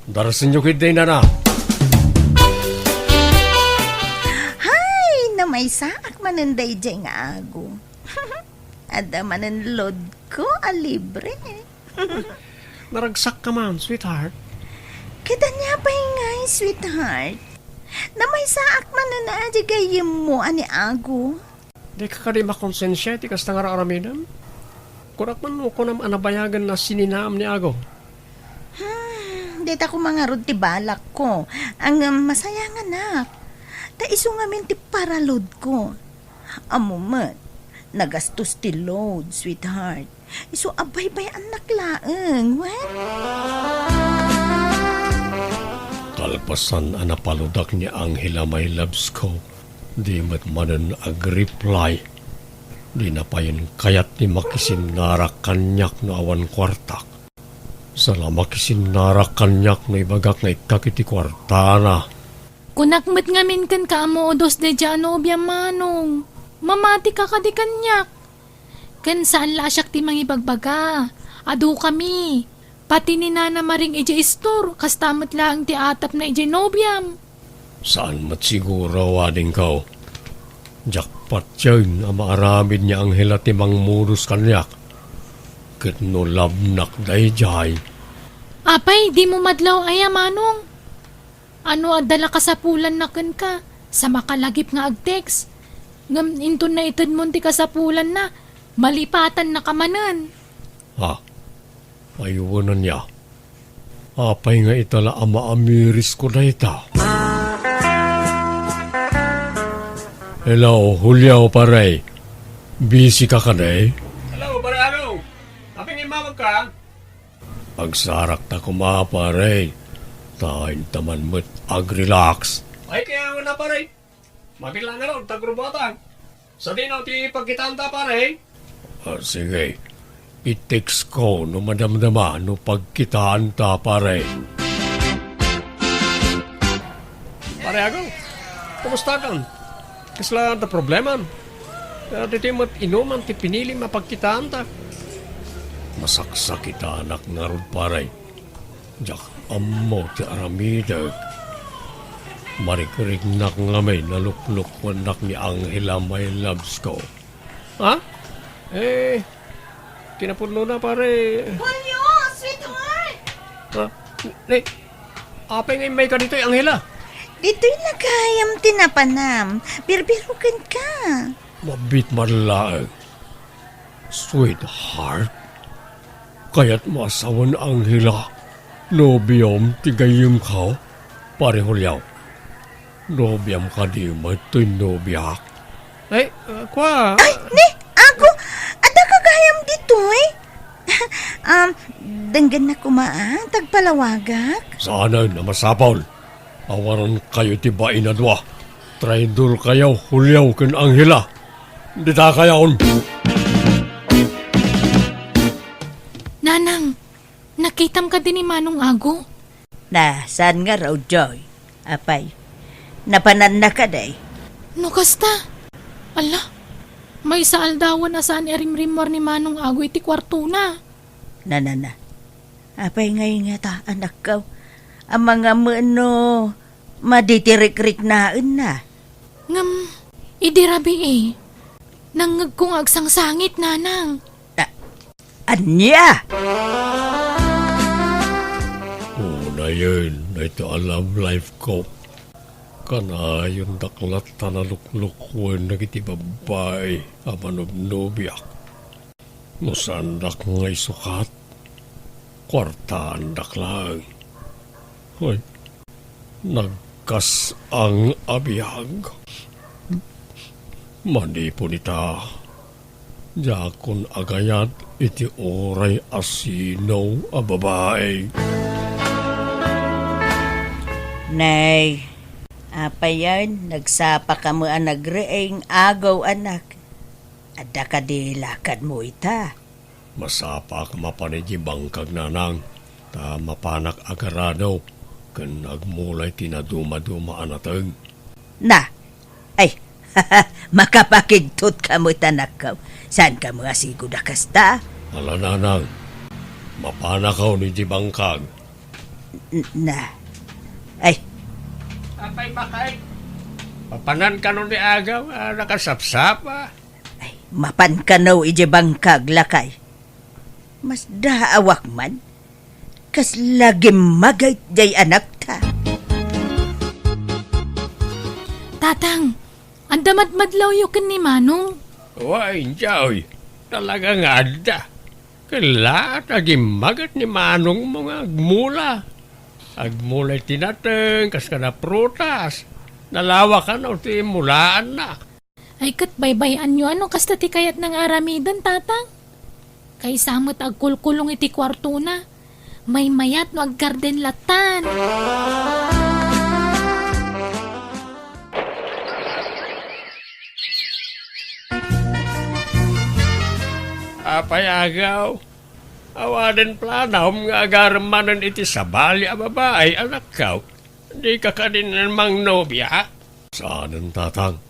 [SPEAKER 5] Darasin niyo kit din na.
[SPEAKER 4] Hay, na may saak mananday dyan nga ago. Ada manan load ko libre.
[SPEAKER 5] Naragsak ka man, sweetheart.
[SPEAKER 4] Kita niya pa ngay, sweetheart. Na may saak man na gayim mo ani ago.
[SPEAKER 5] Di ka kari makonsensya, ti kas tangar araminan. Kurak man mo ko nam anabayagan na sininam ni Ago.
[SPEAKER 4] Dita ko mga rod ti balak ko. Ang masaya nga nak. Ta iso nga min ti paraload ko. Amo man, nagastos ti load, sweetheart. Iso abay-bay anak laeng, what?
[SPEAKER 5] Kalpasan anapaludak ni Angela my loves ko. Di mat manan ag-reply. Di na pa yun kayat ni makisinarak kanyak na awan kwartak. Sala makisinarak kanyak na ibagak na ikakiti kwarta na.
[SPEAKER 3] Kunakmet ngamin kan kaamodos de jano biya manong. Mamati ka di kanyak. Kan saan lasyak ti mangibagbaga. Adu kami. Pati ni Nana Maring ije istor. Kastamat lang ti atap na ije nobyam.
[SPEAKER 5] Saan mat siguro wading kau? Jackpot yun ang maaramid niya Angela timang murus kanyak. ket no labnak dayjay.
[SPEAKER 3] Apay, di mo madlaw aya manong. Ano adala ka sa pulan na ken ka? Sa makalagip nga agtext. Ngam inton na itad mo ti ka sa pulan na. Malipatan na kamanan.
[SPEAKER 5] Ha? Ayuwanan niya. Apay nga itala ama amiris ko na ita. Hello, Julio pare. Busy ka kanay? Hello, pare ano? Aping imamag ka? Pagsarak na kuma pare. Tain taman mo't ag-relax. Ay kaya na pare. Mabila na ron, tagrubatan. Sa dinaw ti pagkitanta pare. Sige. I-text ko no madamdama no pagkitaan ta pare. Pare ako, kumusta ka? Kasla ta problema? Dito mo't inuman ti pinili mapagkitaan ta. Masaksak kita anak nga ron pare. Diyak amo ti aramidag. Marikrig nak nga may nalukluk wanak ni Angela may loves ko. Ha? Kinapuno na pare.
[SPEAKER 4] Julio, sweetheart!
[SPEAKER 5] Ha? Apay nga may ka dito Angela.
[SPEAKER 4] Dito'y nagayam tinapanam. Birbirukan ka.
[SPEAKER 5] Mabit malaag. Sweetheart. Kaya't masawan Angela. Nobiyom tigayim ka. Pare Julio. Nobiyam ka di mato'y nobiyak. Kwa?
[SPEAKER 4] Ay, ni! Ako! Ada kagayam dito eh. Danggan na kumaan, tagpalawagak.
[SPEAKER 5] Sana na masapaw. Awaran kayo tiba inadwa. Traidor kayo, Julio ken Angela. Dita kayaon.
[SPEAKER 3] Nanang, nakitam ka din ni Manong Ago.
[SPEAKER 4] Na, saan nga raw, Joy? Apay, napanan na ka day.
[SPEAKER 3] No kasta? Ala, may saaldawan na saan erimrimor ni Manong Ago iti kwarto na.
[SPEAKER 4] Na. Apay ngayon nga ta, anak ka. Ang mga mano, maditirik-rik na.
[SPEAKER 3] Ngam, idirabi eh. Nangag kong agsang sangit, nanang.
[SPEAKER 4] Anya!
[SPEAKER 5] Una yun, na ito alam life ko. Kana yung daklat na luklukwan na kiti babay, amanobnobiak. Musandak ngay sukat, kwartaan daklang. Hoy, nagkas ang abiyag. Manipo nita. Jakon agayat iti oray asinaw a babae.
[SPEAKER 4] Nay, apa yan? Nagsapa ka mo ang nagreeng agaw anak. Ada ka di lakad mo ita.
[SPEAKER 5] Masapa ka mapanigi bangkag nanang. Ta mapanak agarado. Kan nagmulay tinaduma-duma anatag.
[SPEAKER 4] Na, ay, makapakigtot ka mo tanak ka. Saan ka mga sigod kasta?
[SPEAKER 5] Ala nanang, mapanakaw ni di bangkag.
[SPEAKER 4] Na, ay,
[SPEAKER 5] Apay bakay. Papanan ka nun ni agaw, nakasapsap
[SPEAKER 4] ay, mapan ka naw ije bangkag lakay. Mas daawak man. Kas lagi magay jay anak ta.
[SPEAKER 3] Tatang, andamat-madlaw yukin ni Manong.
[SPEAKER 5] Why, Joy, talaga nga ada. Kala, nagimagat ni Manong mga agmula. Agmula'y tinateng, kas ka na prutas. Nalawa ka na, ti mulaan na.
[SPEAKER 3] Ay kat baybayan nyo ano kasta ti kayat ng aramidan, tatang. Kay samot agkulkulong iti kwarto na. May mayat no aggarden latan.
[SPEAKER 5] Apay agaw. Awaden planam nga agaramanan iti sabali a babae anak kaw. Di ka kanin namang nobya. Saan tatang?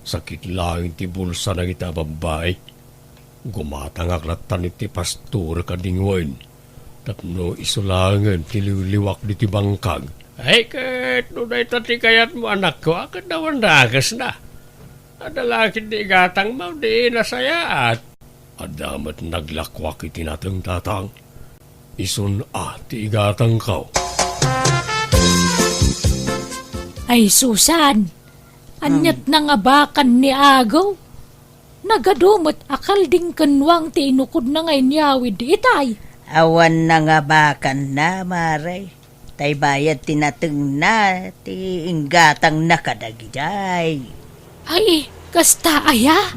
[SPEAKER 5] Sakit lang ti bulsa ng ita babae. Gumatangak latan iti pastor kadingwain. Tapno isulangan tililiwak di ti bangkag. Ay kat, nunay tati kayat mo anak ko, akad nawan nagas na. Adalakit di gatang mo, di nasayaat. Adamat naglakwak iti natang tatang. Isun ti igatang kaw.
[SPEAKER 3] Ay, Susan, anyat na nga bakan ni Agaw. Nagadumot akal ding kanwang ti inukod na ngayon yawid itay.
[SPEAKER 4] Awan na nga bakan na, maray. Tay bayad tinateng na, ti inggatang nakadagijay.
[SPEAKER 3] Ay, kasta aya?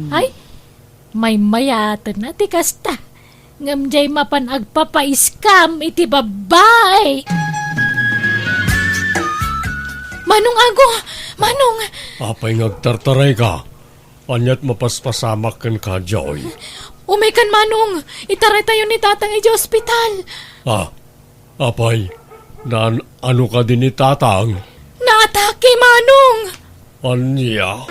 [SPEAKER 3] Ay, may mayatan na ti kasta. Ngamjay mapan agpapaiskam iti babay. Manong Ago! Manong!
[SPEAKER 5] Apay ngagtartaray ka. Anyat mapaspasamak kan ka, Joy.
[SPEAKER 3] Umikan Manong! Itaray tayo ni tatang iti ospital.
[SPEAKER 5] Apay, ano ka din ni tatang?
[SPEAKER 3] Naatake, Manong!
[SPEAKER 5] Anya?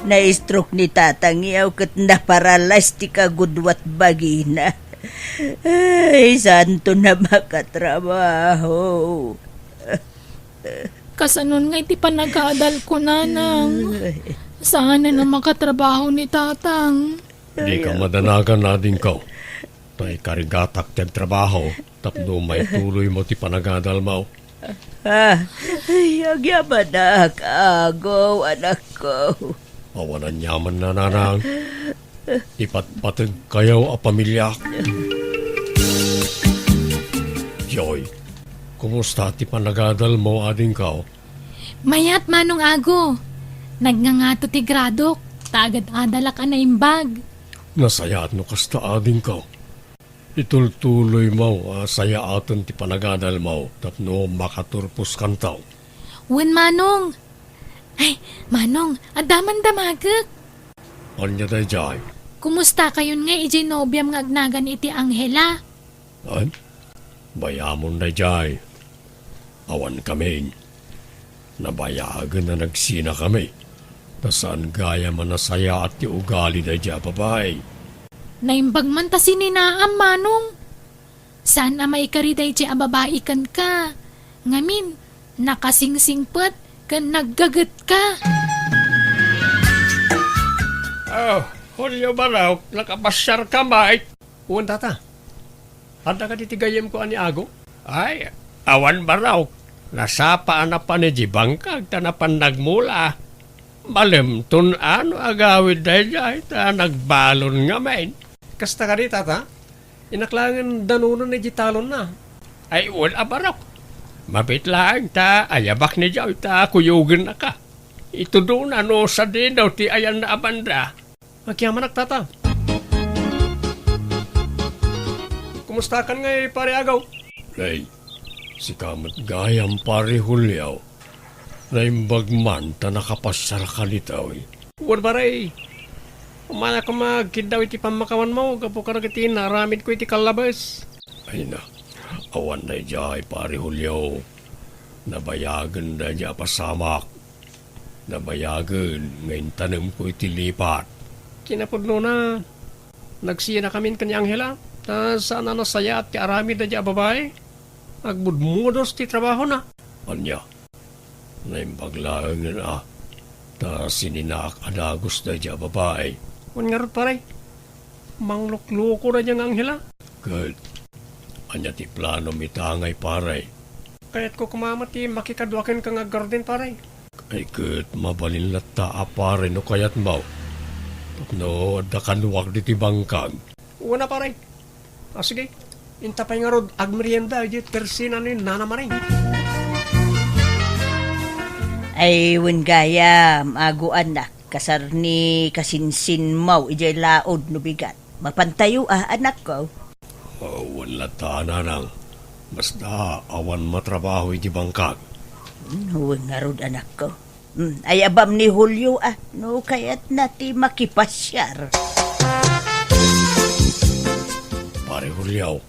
[SPEAKER 4] Na-stroke ni tatang iyaw kat naparalas ti kagudwat bagina. Ay, santo na makatrabaho.
[SPEAKER 3] Kasanon nga iti panag-aadal ko, Nanang. Saan na makatrabaho ni tatang?
[SPEAKER 5] Di ka madanagan na din ka. Tay karigatak tiyag trabaho, tapno may tuloy mo ti panagadal mo.
[SPEAKER 4] Ay, agyaman na Agaw, anak ko.
[SPEAKER 5] Awanan yaman na nanang. Ipatpatag kayaw a pamilya. Joy, kumusta ti panagadal mo ading ka?
[SPEAKER 3] Mayat, Manong Ago. Nagngangato ti gradok. Tagad adalak na imbag.
[SPEAKER 5] Nasayat no kasta ading ka. Itultuloy mo, saya aton ti panagadal mo, tapno makaturpos kantaw.
[SPEAKER 3] Wen, Manong. Ay, Manong, adaman damagak.
[SPEAKER 5] Anya day jay?
[SPEAKER 3] Kumusta kayon nga iti nobyam nga agnagan iti Angela?
[SPEAKER 5] Ay, bayamon day jay. Awan kami. Nabayagan na nagsina kami. Tasaan gaya man nasaya at ti ugali day jay, babay.
[SPEAKER 3] Naimbag man ta sininaam, Manong. Saan na maikariday ti ababai kan ka? Ngamin, nakasingsingpet kan naggagat ka.
[SPEAKER 5] Hulyo ba raw? Nakapasyar ka ba? Uwan tata. Handa ka titigayem ko ani Ago? Ay, awan ba raw? Nasapaan na pa ni Jibangkag tanapan nagmula. Malim tun ano agawid dahil ta nagbalon nga main. Kasta ka rin tata? Inaklangan danunan ni Jitalon na. Ay, wala ba raw? Mabit lang ta, ayabak ni Jaw ta, kuyugin na ka. Ito doon ano sa din daw ti ayan na abanda. Magyaman tata. Kumusta kan ngay pare Agaw? Ay, si kamat gayam pare Hulyaw. Naimbag man ta nakapasyar ka nitaw eh. Huwag ba rin? Umana ka magkidaw iti pamakawan mo, gapo ka nagiti naramid ko iti kalabas. Ay na, awan na jay pare Hulyaw. Nabayagan na niya pasamak. Nabayagan, ngayon tanong ko iti lipat. Kinapudno na, nagsiya na kami kanya Angela. Ta sana nasaya at ti aramid na niya babae. Agbudmudos ti trabaho na. Anya, naimbaglaan na ta sininak adagos na niya babae. Wan nga rin pare, manglukloko na niya Angela. Good. Anya ti plano mitangay pare. Kaya't ko kumamati makikadwakin ka nga garden pare. Ay good, mabalin lata pare no kayat mo. No, da kanuwag di ti bangkag. Una pare. Sige, intapay nga rod agmerienda di persina ni nana maring.
[SPEAKER 4] Ay, wen gaya, aguan na. Kasar ni kasinsin mo, ijay laod no bigat. Mapantayo anak ko.
[SPEAKER 5] Wala ta na nang. Basta awan matrabaho iti bangkag.
[SPEAKER 4] Huwag nga rod anak ko. Ay abam ni Julio no kaya't nati makipasyar.
[SPEAKER 5] Pare Hulyaw,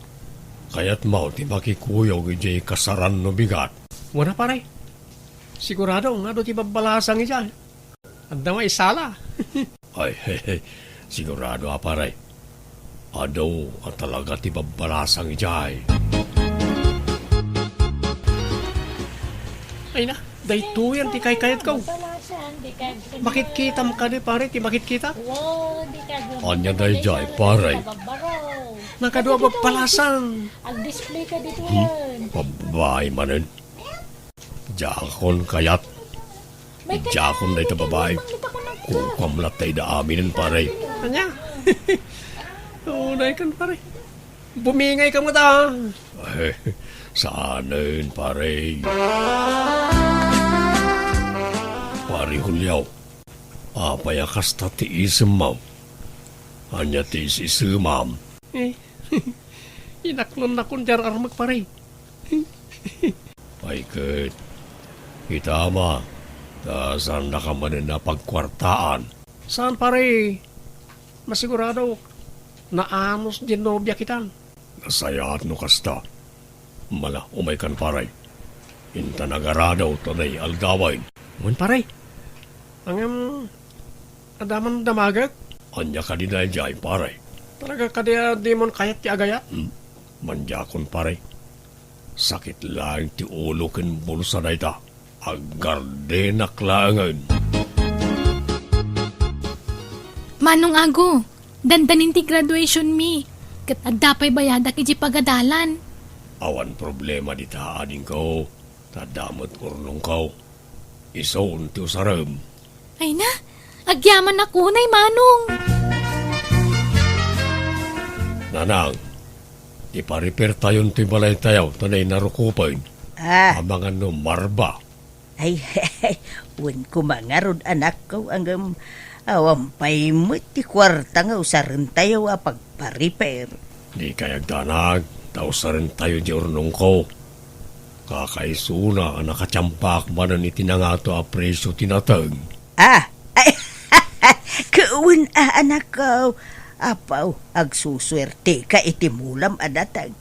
[SPEAKER 5] kaya't mau ti makikuyaw iti kasaran no bigat. Wala pare. Sigurado nga do ti babalasang iti. Anda may sala. Ay, sigurado pare. Ado at talaga ti babalasang iti. Ay na, dahil tuyan ti kayat ko. Bakit kita mo ka di pare? Ti bakit kita?
[SPEAKER 3] Wow, di ka
[SPEAKER 5] Anya day jay pare. Nakadua pagpalasan.
[SPEAKER 3] Ang display ka dito yan.
[SPEAKER 5] Babae manen. Jakon kayat. Jakon day ta babae. Kukam latay da aminin pare. Anya? Unay kan pare. Bumingay ka mo ta. Saanin pare. Pare Hulyaw. Apayakas ta ti isemaw. Anya ti isimam. Inaklon na kong jar armag pare. Paikit. Kita ma. Saan na ka manin na pagkwartaan? Saan pare? Masigurado. Naanos din nobya kitan. Nasayaat no kasta. Mala umay kan pare. Inta nagaradaw tanay aldawain. Mun pare. Ang adaman damagag. Anya ka din dahil jay pare. Talaga ka di mon kayat ti agayat? Manjakon pare. Sakit lang ti ulo ken bulsa na ita. Agardenak langan.
[SPEAKER 3] Manong Ago, dandanin ti graduation mi. Kat adda pa'y bayadak iji pagadalan.
[SPEAKER 5] Awan problema di taading ko. Tadamot urnong ko. Isoon ti usaram.
[SPEAKER 3] Ay na, agyaman ako nay Manong.
[SPEAKER 5] Nanang, iparipir tayon ti balay tayo tanay narukupain. Amangan no marba.
[SPEAKER 4] Ay, wan ko mangarod anak ko ang awampay mo ti kwarta nga usarin tayo pagpa-repair.
[SPEAKER 5] Di kayag danag, tausarin tayo di urnong ko. Kakaisuna ang nakachampak manan itinangato a presyo tinatag.
[SPEAKER 4] Ay, kaun anak ko. Apaw, agsuswerte ka itimulam adatag.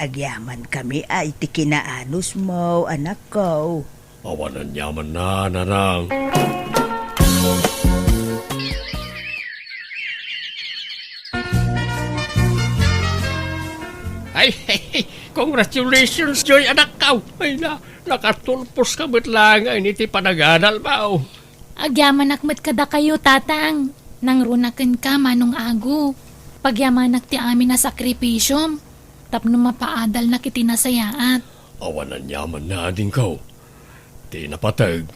[SPEAKER 4] Agyaman kami ay iti kinaanos mo, anak ko.
[SPEAKER 5] Awanan yaman na, nanang. Ay, congratulations, Joy, anak ka. Ay na, nakatulpos ka ba't lang ay niti panaganal ba?
[SPEAKER 3] Agyaman akmat kada kayo, tatang. Nang runakan ka, Manong Ago. Pagyamanak ti amin na sakripisyom. Tapno mapaadal na kiti nasayaat.
[SPEAKER 5] Awanan yaman na din ko. Di napatag.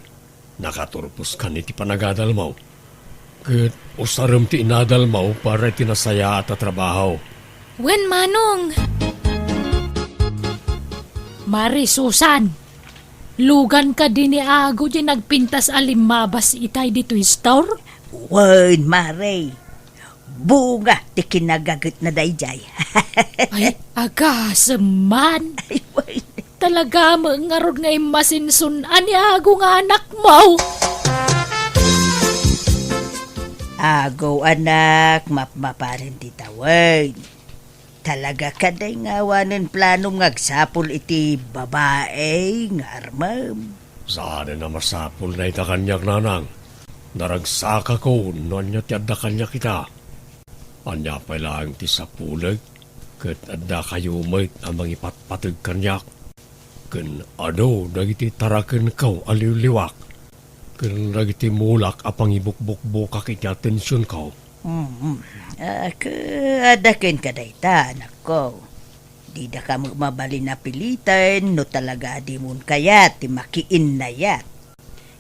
[SPEAKER 5] Nakaturpos ka niti panagadal mo. Kat usaram ti inadal mo para tinasaya at trabaho.
[SPEAKER 3] Wen, Manong? Mari, Susan. Lugan ka din ni Ago di nagpintas alimabas itay dito store?
[SPEAKER 4] Wan, Mare. Bunga ti kinagagat na dayjay.
[SPEAKER 3] Ay, agasaman.
[SPEAKER 4] Ay, wan.
[SPEAKER 3] Talaga mangarod nga masinsunan ni Ago nga anak mo.
[SPEAKER 4] Ago anak, mapmaparin ti tawag. Talaga kaday nga wanan planong ngagsapol iti babae nga armam.
[SPEAKER 5] Saan na masapul na ita kanyak nanang. Naragsaka ko, nonya ti adda kanya kita. Anya pa lang ti sapulag, kat adda kayo may amang ipatpatag kanyak. Kan ano, nagiti tarakan kaw aliw-liwak. Kan nagiti mulak apang ibukbukbukak iti atensyon kaw.
[SPEAKER 4] Adakin ka dayta, anak ko. Di da ka mabali na pilitan, no talaga di mo kayat, ti makiin na yat.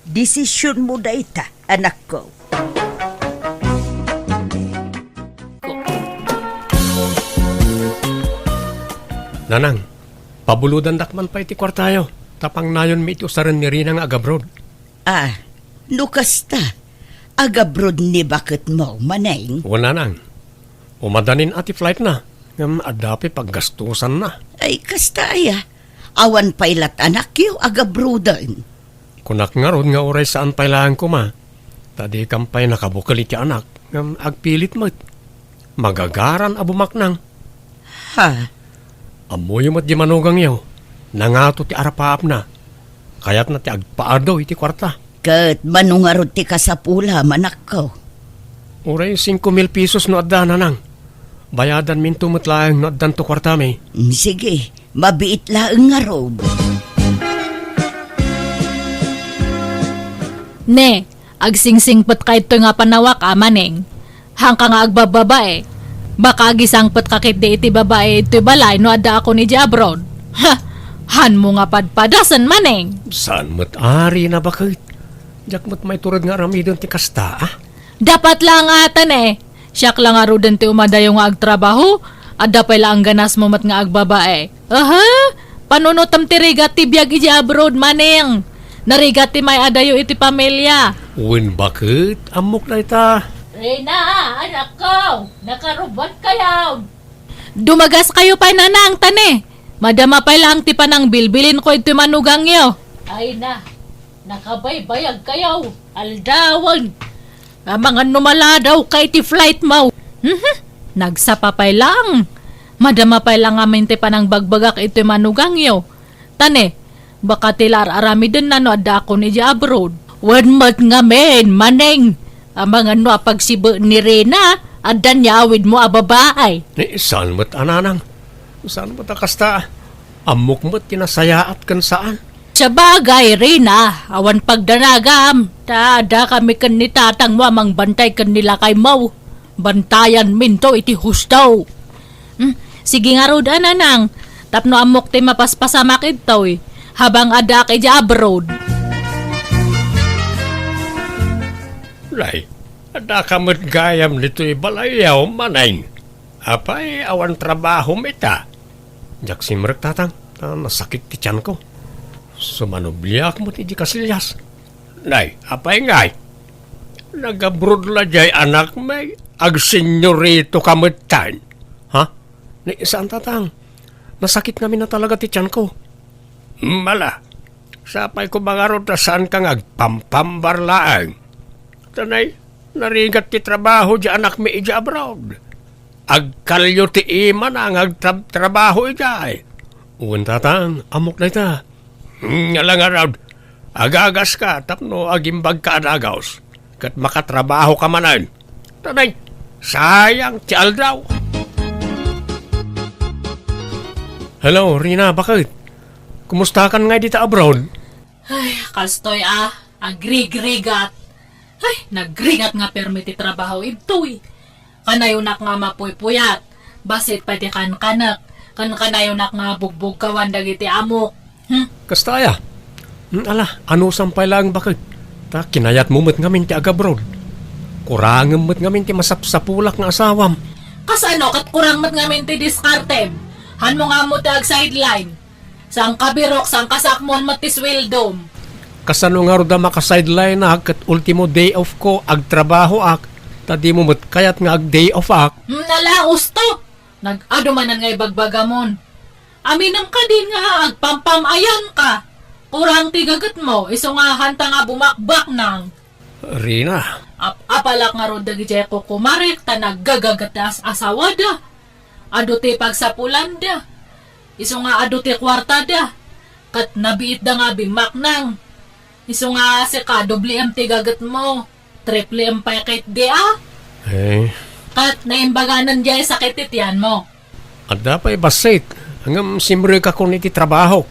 [SPEAKER 4] Desisyon mo dayta, anak ko.
[SPEAKER 5] Nanang, pabuludan dakman pa iti kwartayo. Tapang nayon mi iti usaran ni Rinang agabrod.
[SPEAKER 4] Lukas ta. Agabrod ni bakit mo, maneng?
[SPEAKER 5] Wala nang. Umadanin ati flight na. Ngam adapi paggastusan na.
[SPEAKER 4] Ay, kasta aya. Awan pailat anak yu, agabrodan.
[SPEAKER 5] Kunak nga ron nga oray saan pailahan ko ma. Tadi kampay nakabukal iti anak. Ngam agpilit mo. Magagaran abumaknang.
[SPEAKER 4] Ha?
[SPEAKER 5] Amoy mo't di manugang yaw. Nangato ti arapaap na. Kaya't na ti agpaado iti kwarta.
[SPEAKER 4] Kat manungarod ti kasapula, manak ko.
[SPEAKER 5] Uray 5,000 pesos no adda nanang. Bayadan min tumutlaang no addan to kwarta may.
[SPEAKER 4] Sige, mabiit laeng nga road.
[SPEAKER 3] Ne, agsingsingpet ka ito nga panawak maneng. Hangka nga agbababae. Baka agisangpet ka kit di iti babae iti balay no ada ako ni abroad. Ha! Han mo nga padpadasan maneng.
[SPEAKER 5] Saan mo't ari na bakit? Jak mo't may turad nga ramidon ti kasta, ah?
[SPEAKER 3] Dapat lang atan Siyak lang aro din ti umadayo nga agtrabaho. At dapay lang ganas mo mat nga agbabae. Aha! Panunutam ti rigat ti biyag iti abroad maneng. Narigat ti may adayo iti pamilya.
[SPEAKER 5] Uwin bakit? Amok na ita.
[SPEAKER 3] Reyna, anak ko! Nakarubot kayo! Dumagas kayo pa nanang tane. Madama pa lang ti panang bilbilin ko iti manugang yo. Ay na, nakabaybayag kayo. Aldawan. Mga numala daw kay ti flight mo. Nagsapapay lang. Madama pa lang amin ti panang bagbagak iti manugang yo. Tane, baka tilar arami din na no ada ako ni abroad. Wan mat nga men, maneng. Ang mga no pagsibo ni Reyna, adan niya awid mo babae.
[SPEAKER 5] Saan mo't ananang? Saan mo't akasta? Amok mo't kinasayaat kan saan?
[SPEAKER 3] Sa bagay, Reyna, awan pagdanagam. Tada kami kan ni tatang mo amang bantay kan nila kay Mau. Bantayan minto iti hustaw. Sige nga rod ananang. Tapno amok ti mapaspasamak ito habang ada kay abroad.
[SPEAKER 5] Lay, ada kamot gayam nito balayaw manay. Apay awan trabaho mita. Jak simrek tatang, nasakit ti tiyan ko. Sumanubliak mo ti di kasilyas. Lay, apay ngay. Nagabrod la jay anak may agsenyorito kamutan. Ha? Ni saan tatang? Nasakit kami na talaga ti tiyan ko. Mala, sapay ko bangarod na saan kang agpampambarlaang. Tanay, narigat ti trabaho di anak mi ija abroad. Agkalyo ti ima na ang agtrabaho ija eh. Uwan tatang, amok na ita. Nga lang araw, agagas ka, tapno agimbag ka anagaws. Kat makatrabaho ka manan. Tanay, sayang ti aldaw. Hello, Rina, bakit? Kumusta kan nga dito abroad?
[SPEAKER 3] Ay, kastoy agrig-rigat. Ay, nagringat nga permiti trabaho ito Kanayunak nga mapuypuyat. Basit pati kanak. Kanayunak nga bugbog kawan dagiti amok.
[SPEAKER 5] Kastaya. Ala, ano sampay lang bakit? Ta, kinayat mo mo't ngamin ti agabroad. Kurangam mo't ngamin ti masapsapulak nga asawam.
[SPEAKER 3] Kasano kat kurang mat ngamin ti diskartem. Han mo nga mo ti ag sideline. Sang kabirok, sang kasakmon mat ti swildom.
[SPEAKER 5] Kasano nga roda maka-sideline na kat ultimo day off ko agtrabaho ak. Tadi mo mo't kayat nga ag day off ak.
[SPEAKER 3] Nalaos to. Nag-adumanan nga ibagbagamon. Aminam ka din nga agpampamayan ka. Kurang tigagat mo, iso nga hanta nga bumakbak nang.
[SPEAKER 5] Rina.
[SPEAKER 3] Apalak nga ro dagi jay ko kumarik ta naggagagat asawa da. Ado ti pagsapulan da. Iso nga ado ti kwarta da. Kat nabiit da nga bimak nang. Iso nga si ka, doble ang tigagat mo. Triple ang pakit di
[SPEAKER 5] Eh,
[SPEAKER 3] Kat naimbaganan jay sakit itiyan mo.
[SPEAKER 5] ada pa ibasit. Hanggang simre ka kung iti trabaho.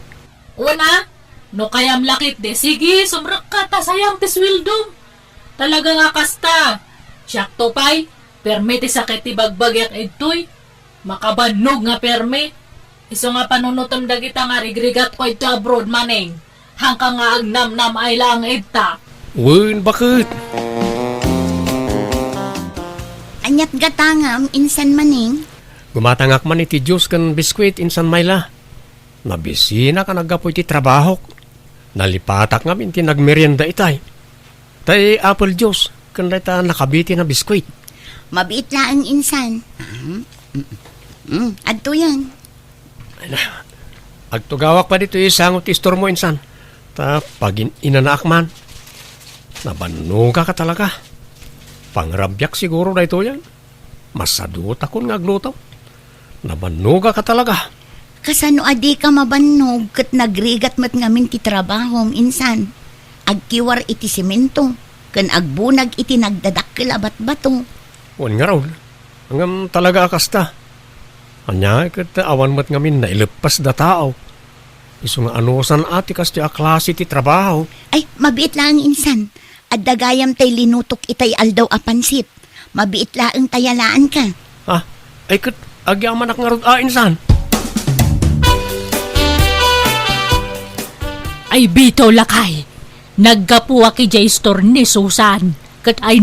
[SPEAKER 3] Una, no kayam lakit de. Sige, sumrak ka, tasayang tiswildom. Talaga nga kasta. Siyak to pay, permiti sakit ti bagbagyak itoy. Makabanog nga permi. Iso nga panunutom dagita nga rigrigat ko ito abroad maneng. Hangka nga agnam-nam ay lang ita.
[SPEAKER 5] Uwin, bakit?
[SPEAKER 7] Anyat gatangam, insan maning.
[SPEAKER 5] Gumatangak man iti Diyos kan biskwit insan mayla. Nabisina ka nagapoy ti trabaho. Nalipatak nga minti nagmerienda itay. Tay apple Diyos, kan ta nakabiti na biskwit.
[SPEAKER 7] Mabiit lang ang insan. Adto yan.
[SPEAKER 5] Agtugawak pa dito isangot istor mo insan. Ta pag inanak man, nabanuga ka talaga. Pangrabyak siguro na ito yan. Masadot akong ngagluto. Nabanuga ka talaga.
[SPEAKER 7] Kasano adi ka mabanog kat nagrigat mat ngamin ti trabaho insan. Agkiwar iti simento. Kan agbunag iti nagdadakkel abat bato.
[SPEAKER 5] Wan nga raw. Hanggang talaga akasta. Anya kat awan mat ngamin na ilepas da tao. Iso nga anusan ati kas ti aklase ti trabaho.
[SPEAKER 7] Ay, mabiit lang ang insan. At dagayam tay linutok itay aldaw apansit. Mabiit laang tayalaan ka.
[SPEAKER 5] Ha? Ay kat, agyaman ak nga ron insan.
[SPEAKER 3] Ay bito lakay. Naggapuwa ki jay store ni Susan. Kat ay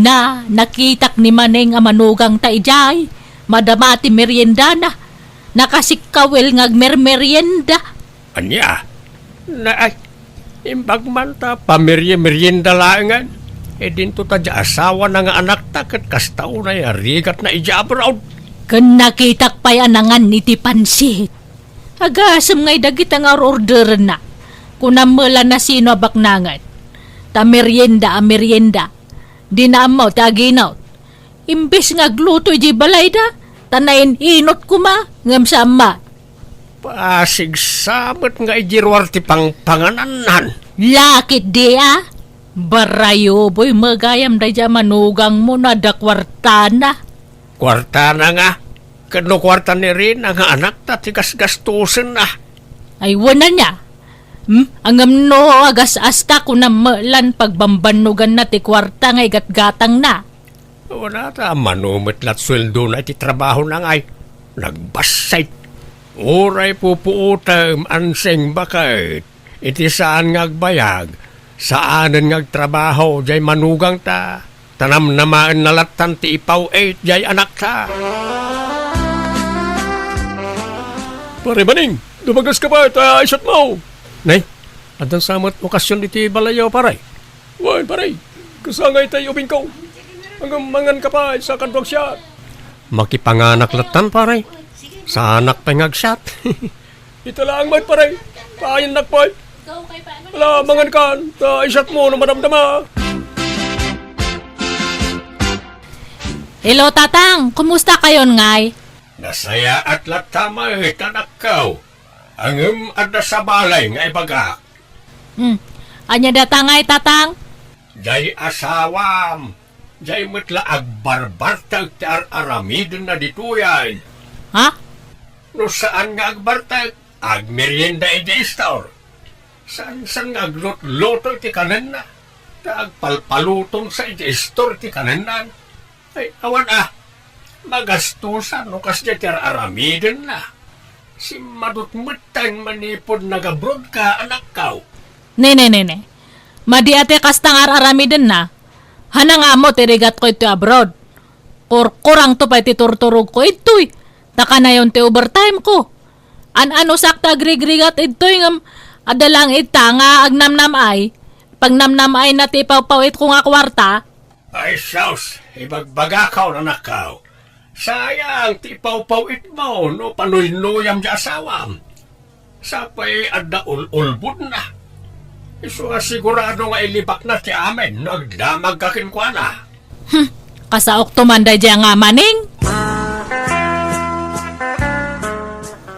[SPEAKER 3] nakitak ni Maneng amanugang taijay. Madamati merienda na. Nakasikawel ngag merienda.
[SPEAKER 5] Anya? Na ay, imbag man ta, merienda laangan. E din to ta dya asawa na nga anak ta, kat kastaw na yarigat na ijabraw.
[SPEAKER 3] Kan nakitak pa yanangan iti pansit. Agasam ngay dagit ang order na. Kunamala na sino baknangan. Ta merienda. Di na mo taginaw. Imbis nga gluto di balay da. Tanayin inot kuma ngam sama.
[SPEAKER 5] Pasig sabot nga ijirwar ti pang pangananan.
[SPEAKER 3] Lakit di Barayo boy magayam da dya manugang mo na da kwartana.
[SPEAKER 5] Kwarta na nga. Kano kwarta ni rin ang anak ta tigas gastusin na.
[SPEAKER 3] Ay wala niya. Angam no agas asta ko na malan pagbambanugan na ti kwarta ngay gatgatang na.
[SPEAKER 5] Wala ta, manumit lat sweldo na iti trabaho na ngay. Nagbasay. Oray pupuutam anseng bakit. Iti saan ngagbayag. Saanan ngagtrabaho jay manugang ta. Tanam namaan nalatan ti ipaw 8 jay anak ta. Pare Maning, dumagas ka pa ta isot mo. Nay, adang samot okasyon iti balayaw paray. Wan paray, kasangay tayo ubing ko. Hanggang mangan ka pa sa kanwag siya. Makipanganak latan paray. Sa anak pa ngagsyat. Ito lang mat paray. Pahayan nakpay. Wala mangan ka. Ta isyat mo na madamdama.
[SPEAKER 3] Hello tatang, kumusta kayon ngay?
[SPEAKER 5] Nasaya at latamay tanak kaw. Angem ada sa balay nga ibaga.
[SPEAKER 3] Anya datangay tatang?
[SPEAKER 5] Jay asawam. Jay matla agbarbartag ti aramidon na dituyan.
[SPEAKER 3] Ha?
[SPEAKER 5] No saan nga agbartag? Agmerienda iti store. Saan nga aglot-loto iti kanan na? Agpalpalutong sa iti store iti kanan na. Ay, awan magastusan no kas di ti aramidon na. Si madutmutan manipod nagabrod ka anak kaw.
[SPEAKER 3] Ne. Madi ate kastang aramiden na. Hanang amo tirigat ko ito abroad. Kurang to pa iti turturog ko ito'y. Taka na yon ti overtime ko. Ano sakta agrigrigat ito'y ngam adalang ita nga agnamnam ay. Pag namnam ay natipawpawit ko nga kwarta.
[SPEAKER 5] Ay saus, ibagbagakaw na nakaw. Sayang, ti pawpawit mo, no panulinuyam di asawam. Sapay adda ulbud na. Iso nga sigurado nga ilibak na ti amin, nagdamag kakin kwa na.
[SPEAKER 3] Kasaok tumanday di nga maning.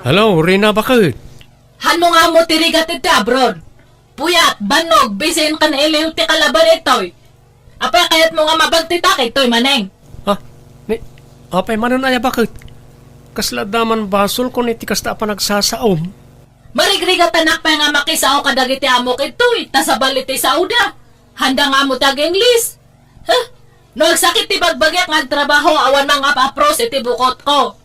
[SPEAKER 5] Hello, Rina, bakit?
[SPEAKER 3] Hano nga mo tirigat ito abroad? Puyat, banog, bisin ka na iliw ti kalaban ito'y. Apay kayat mo nga mabagtitak ito'y maneng.
[SPEAKER 5] Ha? Apay manon aya bakit? Kasladaman basol ko niti kasta pa nagsasaom.
[SPEAKER 3] Marigrigat anak pa nga makisao kadagiti amo kito'y. Tasabal iti sauda. Handa nga mo tag English. No agsakit ti bagbagyak nga trabaho awan mga papros iti bukot ko.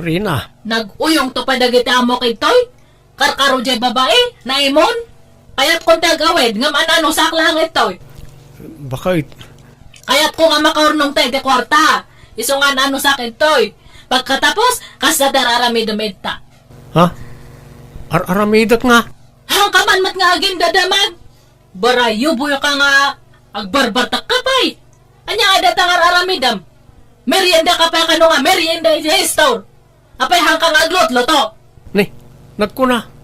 [SPEAKER 5] Rina.
[SPEAKER 3] Naguyong to pa dagiti amo kito'y. Karkaro jay babae, naimon. Kayat kong tagawid, ngam anano saklang ito'y.
[SPEAKER 5] Bakit?
[SPEAKER 3] Kayat ko nga makaurnong tayo di kwarta. Iso nga ano sa akin to'y. Pagkatapos, kasa dararami dumita.
[SPEAKER 5] Ha? Aramidak nga.
[SPEAKER 3] Hang kaman mat nga aging dadamag. Barayo buyo ka nga agbarbartak ka pa'y. Anya nga datang araramidam. Merienda ka pa kano nga, merienda is store. Apay hang ka nga aglot-loto.
[SPEAKER 5] Ni, nagkuna.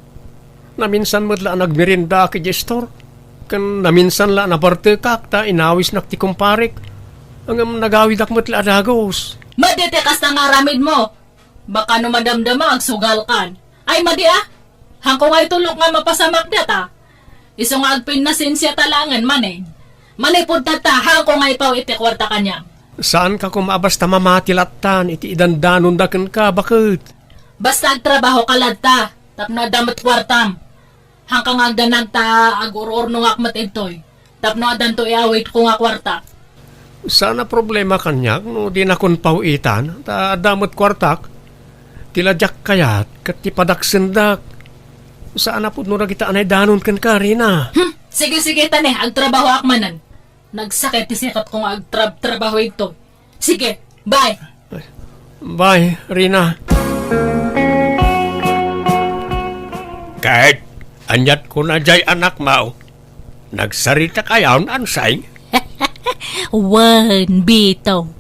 [SPEAKER 5] Naminsan mo't la nagmerinda ki gestor. Kan naminsan la naparte kakta inawis nak ti kumparik. Ang nagawidak mo't la adagos.
[SPEAKER 3] Maditekas na nga ramid mo. Baka no madamdama agsugal kan. Ay madi hang ko nga itulok nga mapasamak data. Iso nga agpin na sinsya talangan maneng. Manipod tata hang ko nga ipaw iti kwarta kanya.
[SPEAKER 5] Saan ka kumabasta mamatilatan iti idandanon daken ka, bakit?
[SPEAKER 3] Basta agtrabaho ka ladta, tapno damat kwartam. Hangkang agdanag ta aguror nung akmat itoy. Tapno adan to iawit ko nga kwarta.
[SPEAKER 5] Sana problema kanyak no di na kon pauitan ta damot kwartak tiladyak kayat kat tipadaksendak. Sana pud no ra kita anay danon kan Karina.
[SPEAKER 3] Sige, tani, agtrabaho akmanan. Nagsakit sikat kong agtrabaho ito. Sige, bye.
[SPEAKER 5] Bye, Rina. Kahit anyat ko na jay anak mao, nagsarita kayaw ansay.
[SPEAKER 3] Wan, bitaw.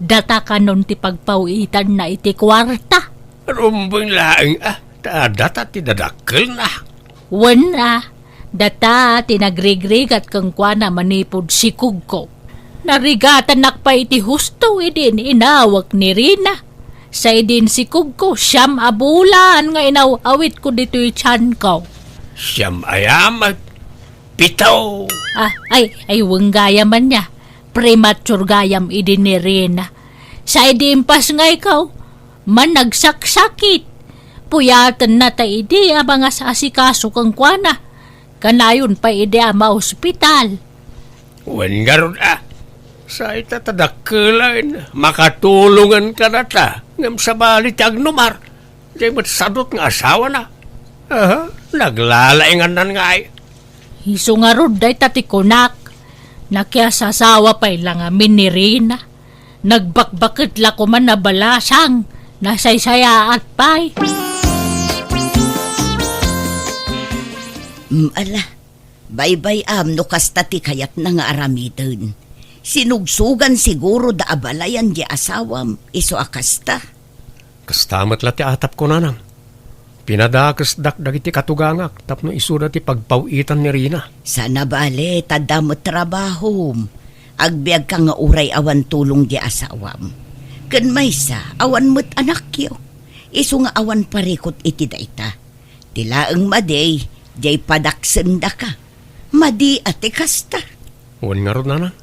[SPEAKER 3] Data ka nun ti pagpawitan na iti kwarta.
[SPEAKER 5] Rumbong laing data ti dadakkel na.
[SPEAKER 3] Wan data tinagrigrigat kang kwa na manipod si Kugko. Narigatan nakpa iti husto idin inawak ni Rina. Sa idin si Kugko, siyam abulan nga inawawit ko dito'y tiyan ko.
[SPEAKER 5] Siyam ayamat, pitaw.
[SPEAKER 3] Ay, wang gayaman niya. Premature gayam idin ni Rina. Sa idin pas nga ikaw, man nagsaksakit. Puyatan na ta idi abang sa asikaso kang kwa na. Kanayon pa ide ama ospital.
[SPEAKER 5] Wan nga ron sa itatadakkelan, makatulungan ka na ta. Ngam sa balit agnomar, di matsadot nga asawa na. Naglalaingan nga ay.
[SPEAKER 3] Hiso nga ron day tatikunak. Nakiasasawa pa ilang amin ni Rina. Nagbakbakit la ko man na balasang. Nasaysaya at pay.
[SPEAKER 7] Ala, bye-bye no kastati kayat na nga aramidon. Sinugsugan siguro da abalayan di asawam, iso akasta.
[SPEAKER 5] Kastamat la ti atap ko nanang. Pinadakas dagiti katugangak tapno isuda ti pagpawitan ni Rina.
[SPEAKER 7] Sana bale, tadamot trabaho. Agbiag ka nga uray awan tulong di asawam. Kan maysa, awan mo't anak yo. Iso nga awan parikot iti daita. Tilaang maday, jay padaksenda ka. Madi ati kasta.
[SPEAKER 5] Wan nga ron nanang.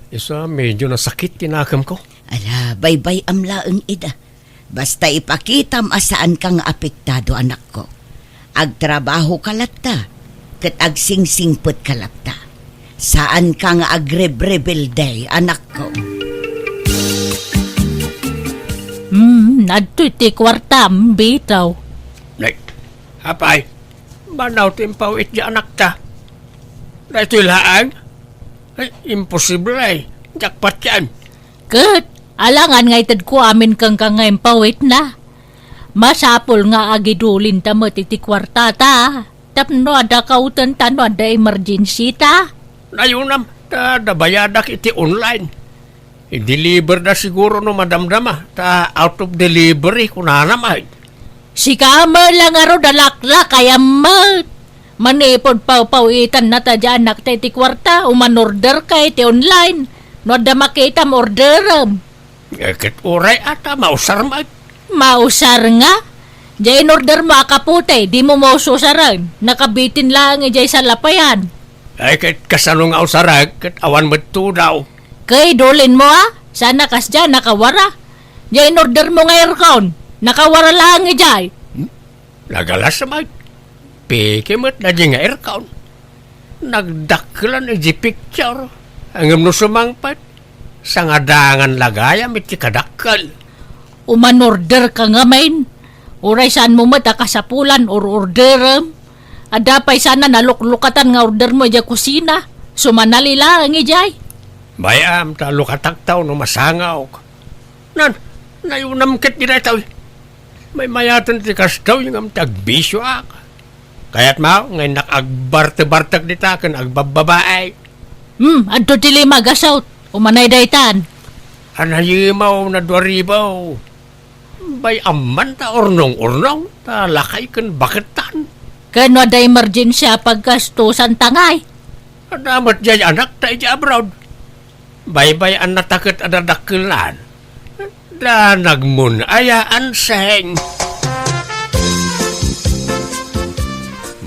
[SPEAKER 5] Isa medyo nasakit tinakam ko.
[SPEAKER 7] Ala, bye-bye amlaeng ida. Basta ipakitam asaan kang apektado anak ko. Agtrabaho kalata, kat agsingsingput kalata. Saan kang agrebrebel day anak ko.
[SPEAKER 3] Nadto iti kwarta, bitaw.
[SPEAKER 5] Nay, apay, banaw timpawit di anak ta. Dahil laang, ay, imposible ay, jakpat yan.
[SPEAKER 3] Kat, alangan nga itad ko amin kang kangayang pawit na. Masapol nga agidulin ta mo iti kwarta ta. Tapno ada kautan ta no ada emergency ta.
[SPEAKER 5] Nayunam, dabayadak iti online. I-deliver na siguro no madamdama. Ta out of delivery kunanam ay.
[SPEAKER 3] Si Kamer lang aro dalakla kaya mat. Manipod pawitan na ta dyan nakta iti kwarta. Umanorder ka iti online. No ada makita mo orderam.
[SPEAKER 5] Ket uray ata mausar mag.
[SPEAKER 3] Mausar nga? Diyan order mo akaputay, di mo maususaran. Nakabitin lang jay sa lapayan.
[SPEAKER 5] Ay ket kasano nga usarag, ket awan magto daw.
[SPEAKER 3] Kay dolin mo sana kas dyan nakawara. Diyan order mo nga aircon. Nakawara lang jay.
[SPEAKER 5] Nagalas mag. Peke mo't na di nga aircon. Nagdaklan iti picture. Angam no sumangpat. Sa ngadangan lagayam iti kadakkel.
[SPEAKER 3] Umanorder ka nga main. Uray saan mo matakasapulan or orderam. Adapay sana naluklukatan nga order mo dya kusina. Sumanali lang ijay.
[SPEAKER 5] Bayam, talo kataktaw no masangaw. Nayunam kit nila ito. May mayatan ti kastaw yung am tagbisyo ak. Kaya't mao, ngayon nakagbarte-bartag dita kan agbababaay.
[SPEAKER 3] Adto tili magasaw. Umanay daytan.
[SPEAKER 5] Anayimaw na dwaribaw. Bay amman ta ornong-ornong. Ta lakay kan baketan.
[SPEAKER 3] Kano ada emergency paggastusan tangay.
[SPEAKER 5] Adamat jay anak ta ija abroad. Bay-bay ang natakot ada dakilan. Da nagmun ayaan seng.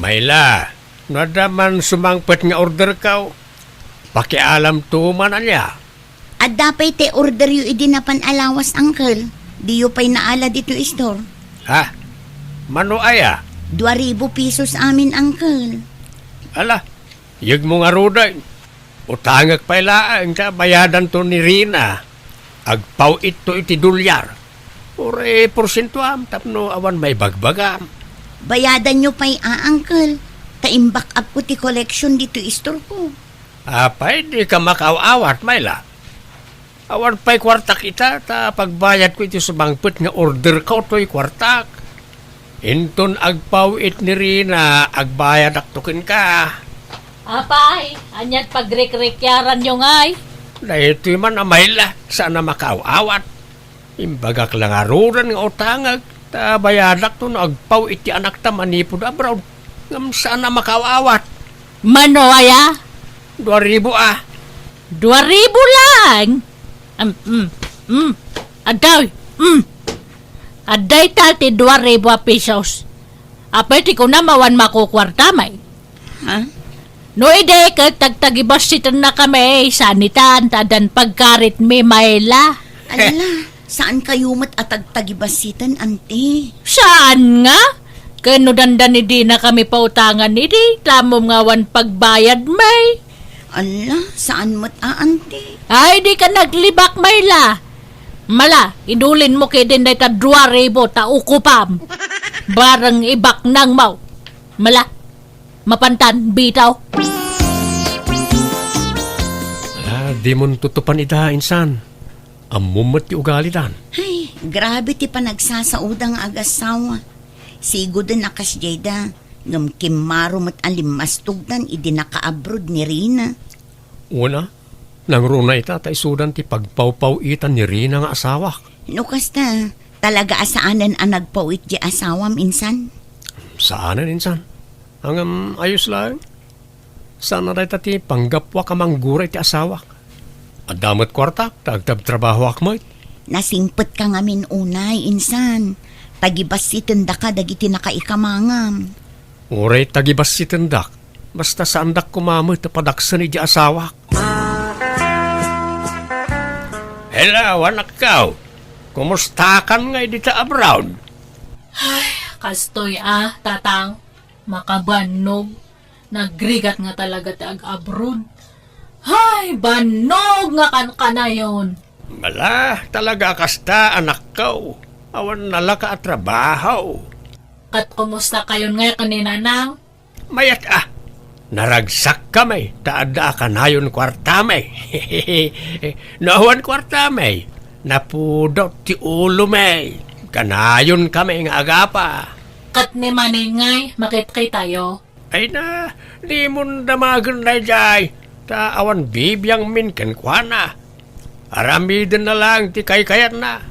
[SPEAKER 5] Mayla, nadaman sumangpet nga order kaw. Pakialam tuman niya.
[SPEAKER 7] At dapat te order yu idinapan alawas, uncle. Di yu pa'y naala dito store.
[SPEAKER 5] Ha? Mano aya?
[SPEAKER 7] 2,000 pesos amin, uncle.
[SPEAKER 5] Ala, yag mo nga ruday. Utangag pa ilaang sa bayadan to ni Rina. Agpaw ito iti dolyar. Ure porsentuam tapno awan may bagbagam.
[SPEAKER 7] Bayadan nyo pa'y uncle. Taimbak up ko ti collection dito istor ko.
[SPEAKER 5] Apay, di ka makaawat, Mayla. Awan pa'y kwartak ita, ta pagbayad ko ito sa bangpet nga order ko to'y kwartak. Inton agpawit ni Rina, agbayad aktukin ka.
[SPEAKER 3] Apay, anyat pagrekrekyaran nyo ngay.
[SPEAKER 5] Dahito man na Mayla, sana makaawat. Imbagak lang aruran nga utangag, ta bayadak to na agpawit ti anak ta manipod abroad. Ngam sana makaawat.
[SPEAKER 3] Mano aya?
[SPEAKER 5] 2,000 ah.
[SPEAKER 3] 2,000 lang? Aday, Aday tati 2,000 pesos. Apay ti ko na mawan makukwarta may.
[SPEAKER 7] Ha?
[SPEAKER 3] No ide ka tagtagibasitan na kami sanitan tadan pagkarit mi Mayla.
[SPEAKER 7] Ala, saan kayo mat atagtagibasitan, ante?
[SPEAKER 3] Saan nga? Kano dandan di na kami pautangan ni di. Tamom ngawan pagbayad may.
[SPEAKER 7] Ala, saan mat ante?
[SPEAKER 3] Ay di ka naglibak Mayla. Mala, idulin mo kay din ta 2,000 ta ukupam. Barang ibak nang mau. Mala, mapantan bitaw.
[SPEAKER 5] Di mo tutupan ita, insan. Amumat ti ugali dan.
[SPEAKER 7] Ay, grabe ti panagsasaudang agasawa. Sigo din akas jayda. Ngam kimaro mat alimastugdan idi naka-abroad ni Rina.
[SPEAKER 5] Una, nang runa ita tay sudan ti pagpawpaw itan ni Rina nga asawak.
[SPEAKER 7] No kasta, talaga asaanan ang nagpawit di asawam insan?
[SPEAKER 5] Saanan, insan? Hanggang ayos lang. Sana rin ti panggapwa ka mangguray ti asawak. Adamat kwarta, tagtab trabaho akmoy.
[SPEAKER 7] Nasingpet ka ngamin unay, insan. Tagibas si tenda ka dagiti nakaikamangam.
[SPEAKER 5] Uray tagibas si tendak. Basta sa andak kumamot na padaksan ni di asawak. Hello, anak kaw. Kumusta kan nga dito abroad?
[SPEAKER 3] Kastoy tatang. Makabanog. Nagrigat nga talaga ti ag-abroad. Hay, banog nga kan na yun.
[SPEAKER 5] Bala, talaga kasta anak kaw. Awan nala ka at trabaho.
[SPEAKER 3] Kat kumusta kayon nga kanina nang?
[SPEAKER 5] Mayat naragsak kami. Taada ka na yun kwarta may. Nahuan kwarta may. Napudot ti ulo may. Kanayon kami nga agapa.
[SPEAKER 3] Kat ni maningay, makit kay tayo.
[SPEAKER 5] Ay na, di mo damagan na jay. Ta awan bibiyang minken kwa na. Aramidin na lang ti kayat na.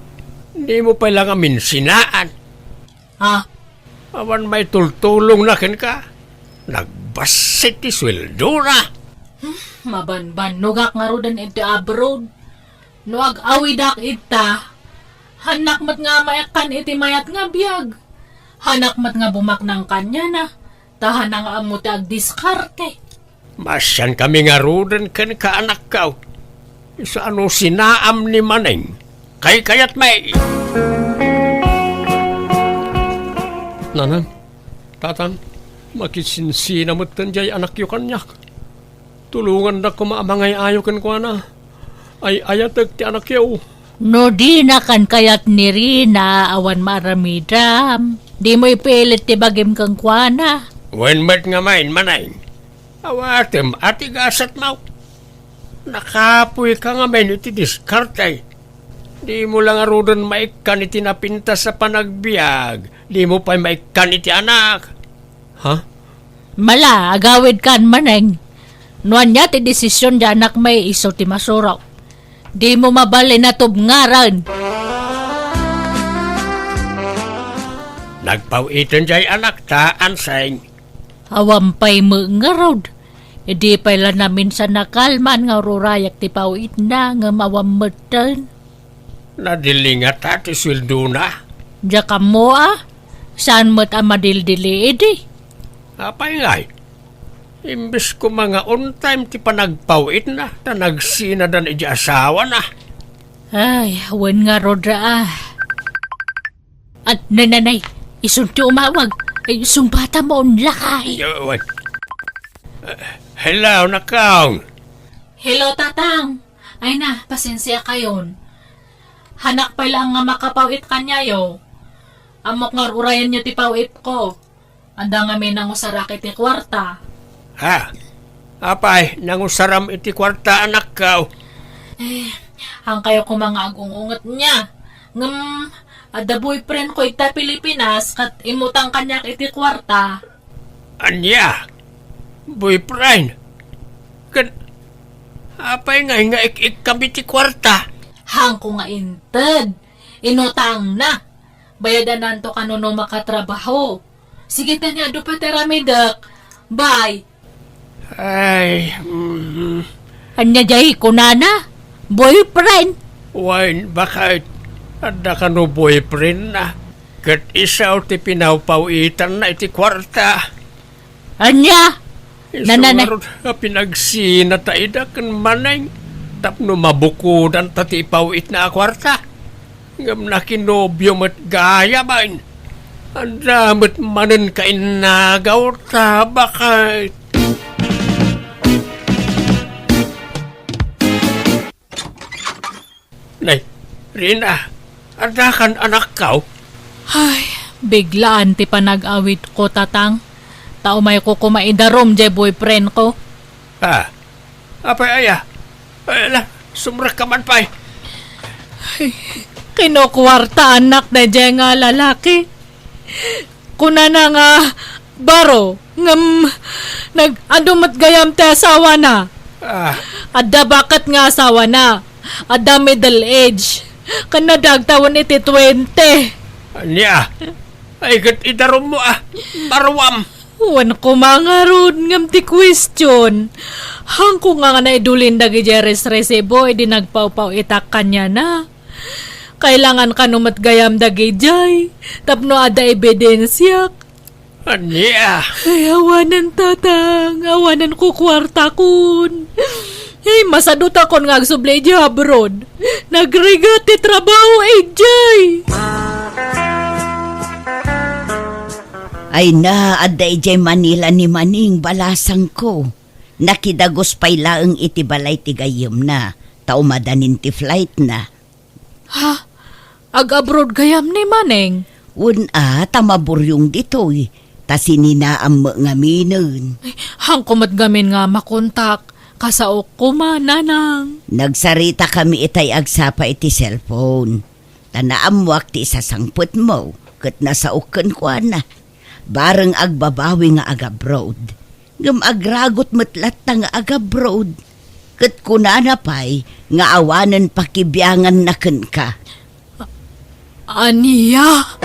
[SPEAKER 5] Di mo pa lang amin sinaan.
[SPEAKER 3] Ha?
[SPEAKER 5] Awan may tultulong na ken ka. Nagbasit ti sweldo na.
[SPEAKER 3] Mabanban, nugak nga rodan iti abroad. Nuag awidak ita. Hanak mat nga mayakan iti mayat nga biyag. Hanak mat nga bumak ng kanya na. Tahan nga amo ti agdiskarte.
[SPEAKER 5] Masyan kami nga rodan ken ka anak kaw. Isa ano sinaam ni Maneng. Kayat may. Nanan, tatang, makisinsina mo't tanjay anak yu kanyak. Tulungan na kumaamangay ayo kan kwa na. Ay ayatag ti anak yu.
[SPEAKER 3] No di na kan kayat ni Rina awan maramidam. Di mo ipilit ti bagim kang kwana.
[SPEAKER 5] Wen met nga main Maneng. Awatem ati gasat mau. Nakapoy ka nga main iti diskartay. Di mo lang arudan maikan iti napinta sa panagbiag. Di mo pa maikan iti anak. Ha?
[SPEAKER 3] Mala, agawid kan maneng. Nuan niya ti desisyon di anak may iso ti masuraw. Di mo mabali na tubngaran.
[SPEAKER 5] Nagpawitan jay anak ta ansay.
[SPEAKER 3] Awampay mo nga rod. Di pala namin sa nakalman nga rurayak ti pawit na nga mawamatan.
[SPEAKER 5] Nadilingat ati sweldo na.
[SPEAKER 3] Diya ka mo Saan mo't amadildili edi?
[SPEAKER 5] Apay ngay. Imbes ko mga on time ti panagpawit na. Ta nagsinadan iji asawa na.
[SPEAKER 3] Ay, wen nga rodra At nanay, isunti umawag. Ay, sumbata mo lakay.
[SPEAKER 5] Hello, nakang.
[SPEAKER 3] Hello, tatang. Ay na, pasensya kayon. Hanak pa lang nga makapawit kanya yo. Amok nga urayan nyo ti pawit ko. Anda nga may nangusarak iti kwarta.
[SPEAKER 5] Ha? Apay, nangusaram iti kwarta anak ka.
[SPEAKER 3] Hang kayo ko mga agungungot niya. Ada boyfriend ko ita Pilipinas kat imutang kanyak iti kwarta.
[SPEAKER 5] Anya? Boyfriend? Apay nga ik kami ti kwarta.
[SPEAKER 3] Hang ko nga inted. Inutang na. Bayadan nanto kanuno makatrabaho. Sige tanya do pateramidak. Bye.
[SPEAKER 5] Ay,
[SPEAKER 4] Anya jay kunana? Boyfriend?
[SPEAKER 5] wine, bakit? Ada ka no boyfriend na. Kat isaw ti pinawpawitan na iti kwarta.
[SPEAKER 4] Anya? Nanana-
[SPEAKER 5] Pinagsina ta ida kan manay. Tapno mabukudan ta ti ipawit na kwarta. Ngam na kinobyo mat gaya bain. Anda mat manen ka inagaw ta bakit? Nay, Rina, ada kan anak kau?
[SPEAKER 3] Ay, biglaan ti panag-awit ko, tatang. Tao may ko kumaidarom jay boyfriend ko.
[SPEAKER 5] Ha? Apay aya? Ay, sumrak ka man pa'y.
[SPEAKER 3] Kinukwarta anak na jay nga lalaki. Kuna na nga, baro, nag-adumat gayam te asawa na. Adda bakat nga asawa na. Adda middle age. Kanadag tawon iti 20.
[SPEAKER 5] Anya? Ay, gat idarom mo Marwam.
[SPEAKER 3] Wan ko mga rod ngam ti question. Hang ko nga naidulin dagi jeres resebo edi nagpawpaw itak kanya na. Kailangan ka numat gayam dagi jay. Tapno ada ebidensyak.
[SPEAKER 5] Anya?
[SPEAKER 3] Ay, awanan tatang. Awanan ko kwarta kun. Ay, masadot akon nga agsublay di abroad. Nagrigat ti trabaho jay.
[SPEAKER 7] Ay na, aday jay Manila ni Maning balasang ko. Nakidagos pay laeng iti balay ti gayem na. Tao madanin ti flight na.
[SPEAKER 3] Ha? Ag-abroad gayam ni Maneng?
[SPEAKER 7] Tamaburyong ditoy. Ta sininaam mo nga minen.
[SPEAKER 3] Hang kumat gamin nga makontak. Kasaok ko nanang.
[SPEAKER 7] Nagsarita kami itay agsapa iti cellphone. Tanaamwak ti isasangput mo. Kat nasaukan ko na. Bareng agbabawi nga agabroad. Ngam agragot matlat nga agabroad. Kat kunana pa'y nga awanan pakibiyangan na ka.
[SPEAKER 3] Aniya?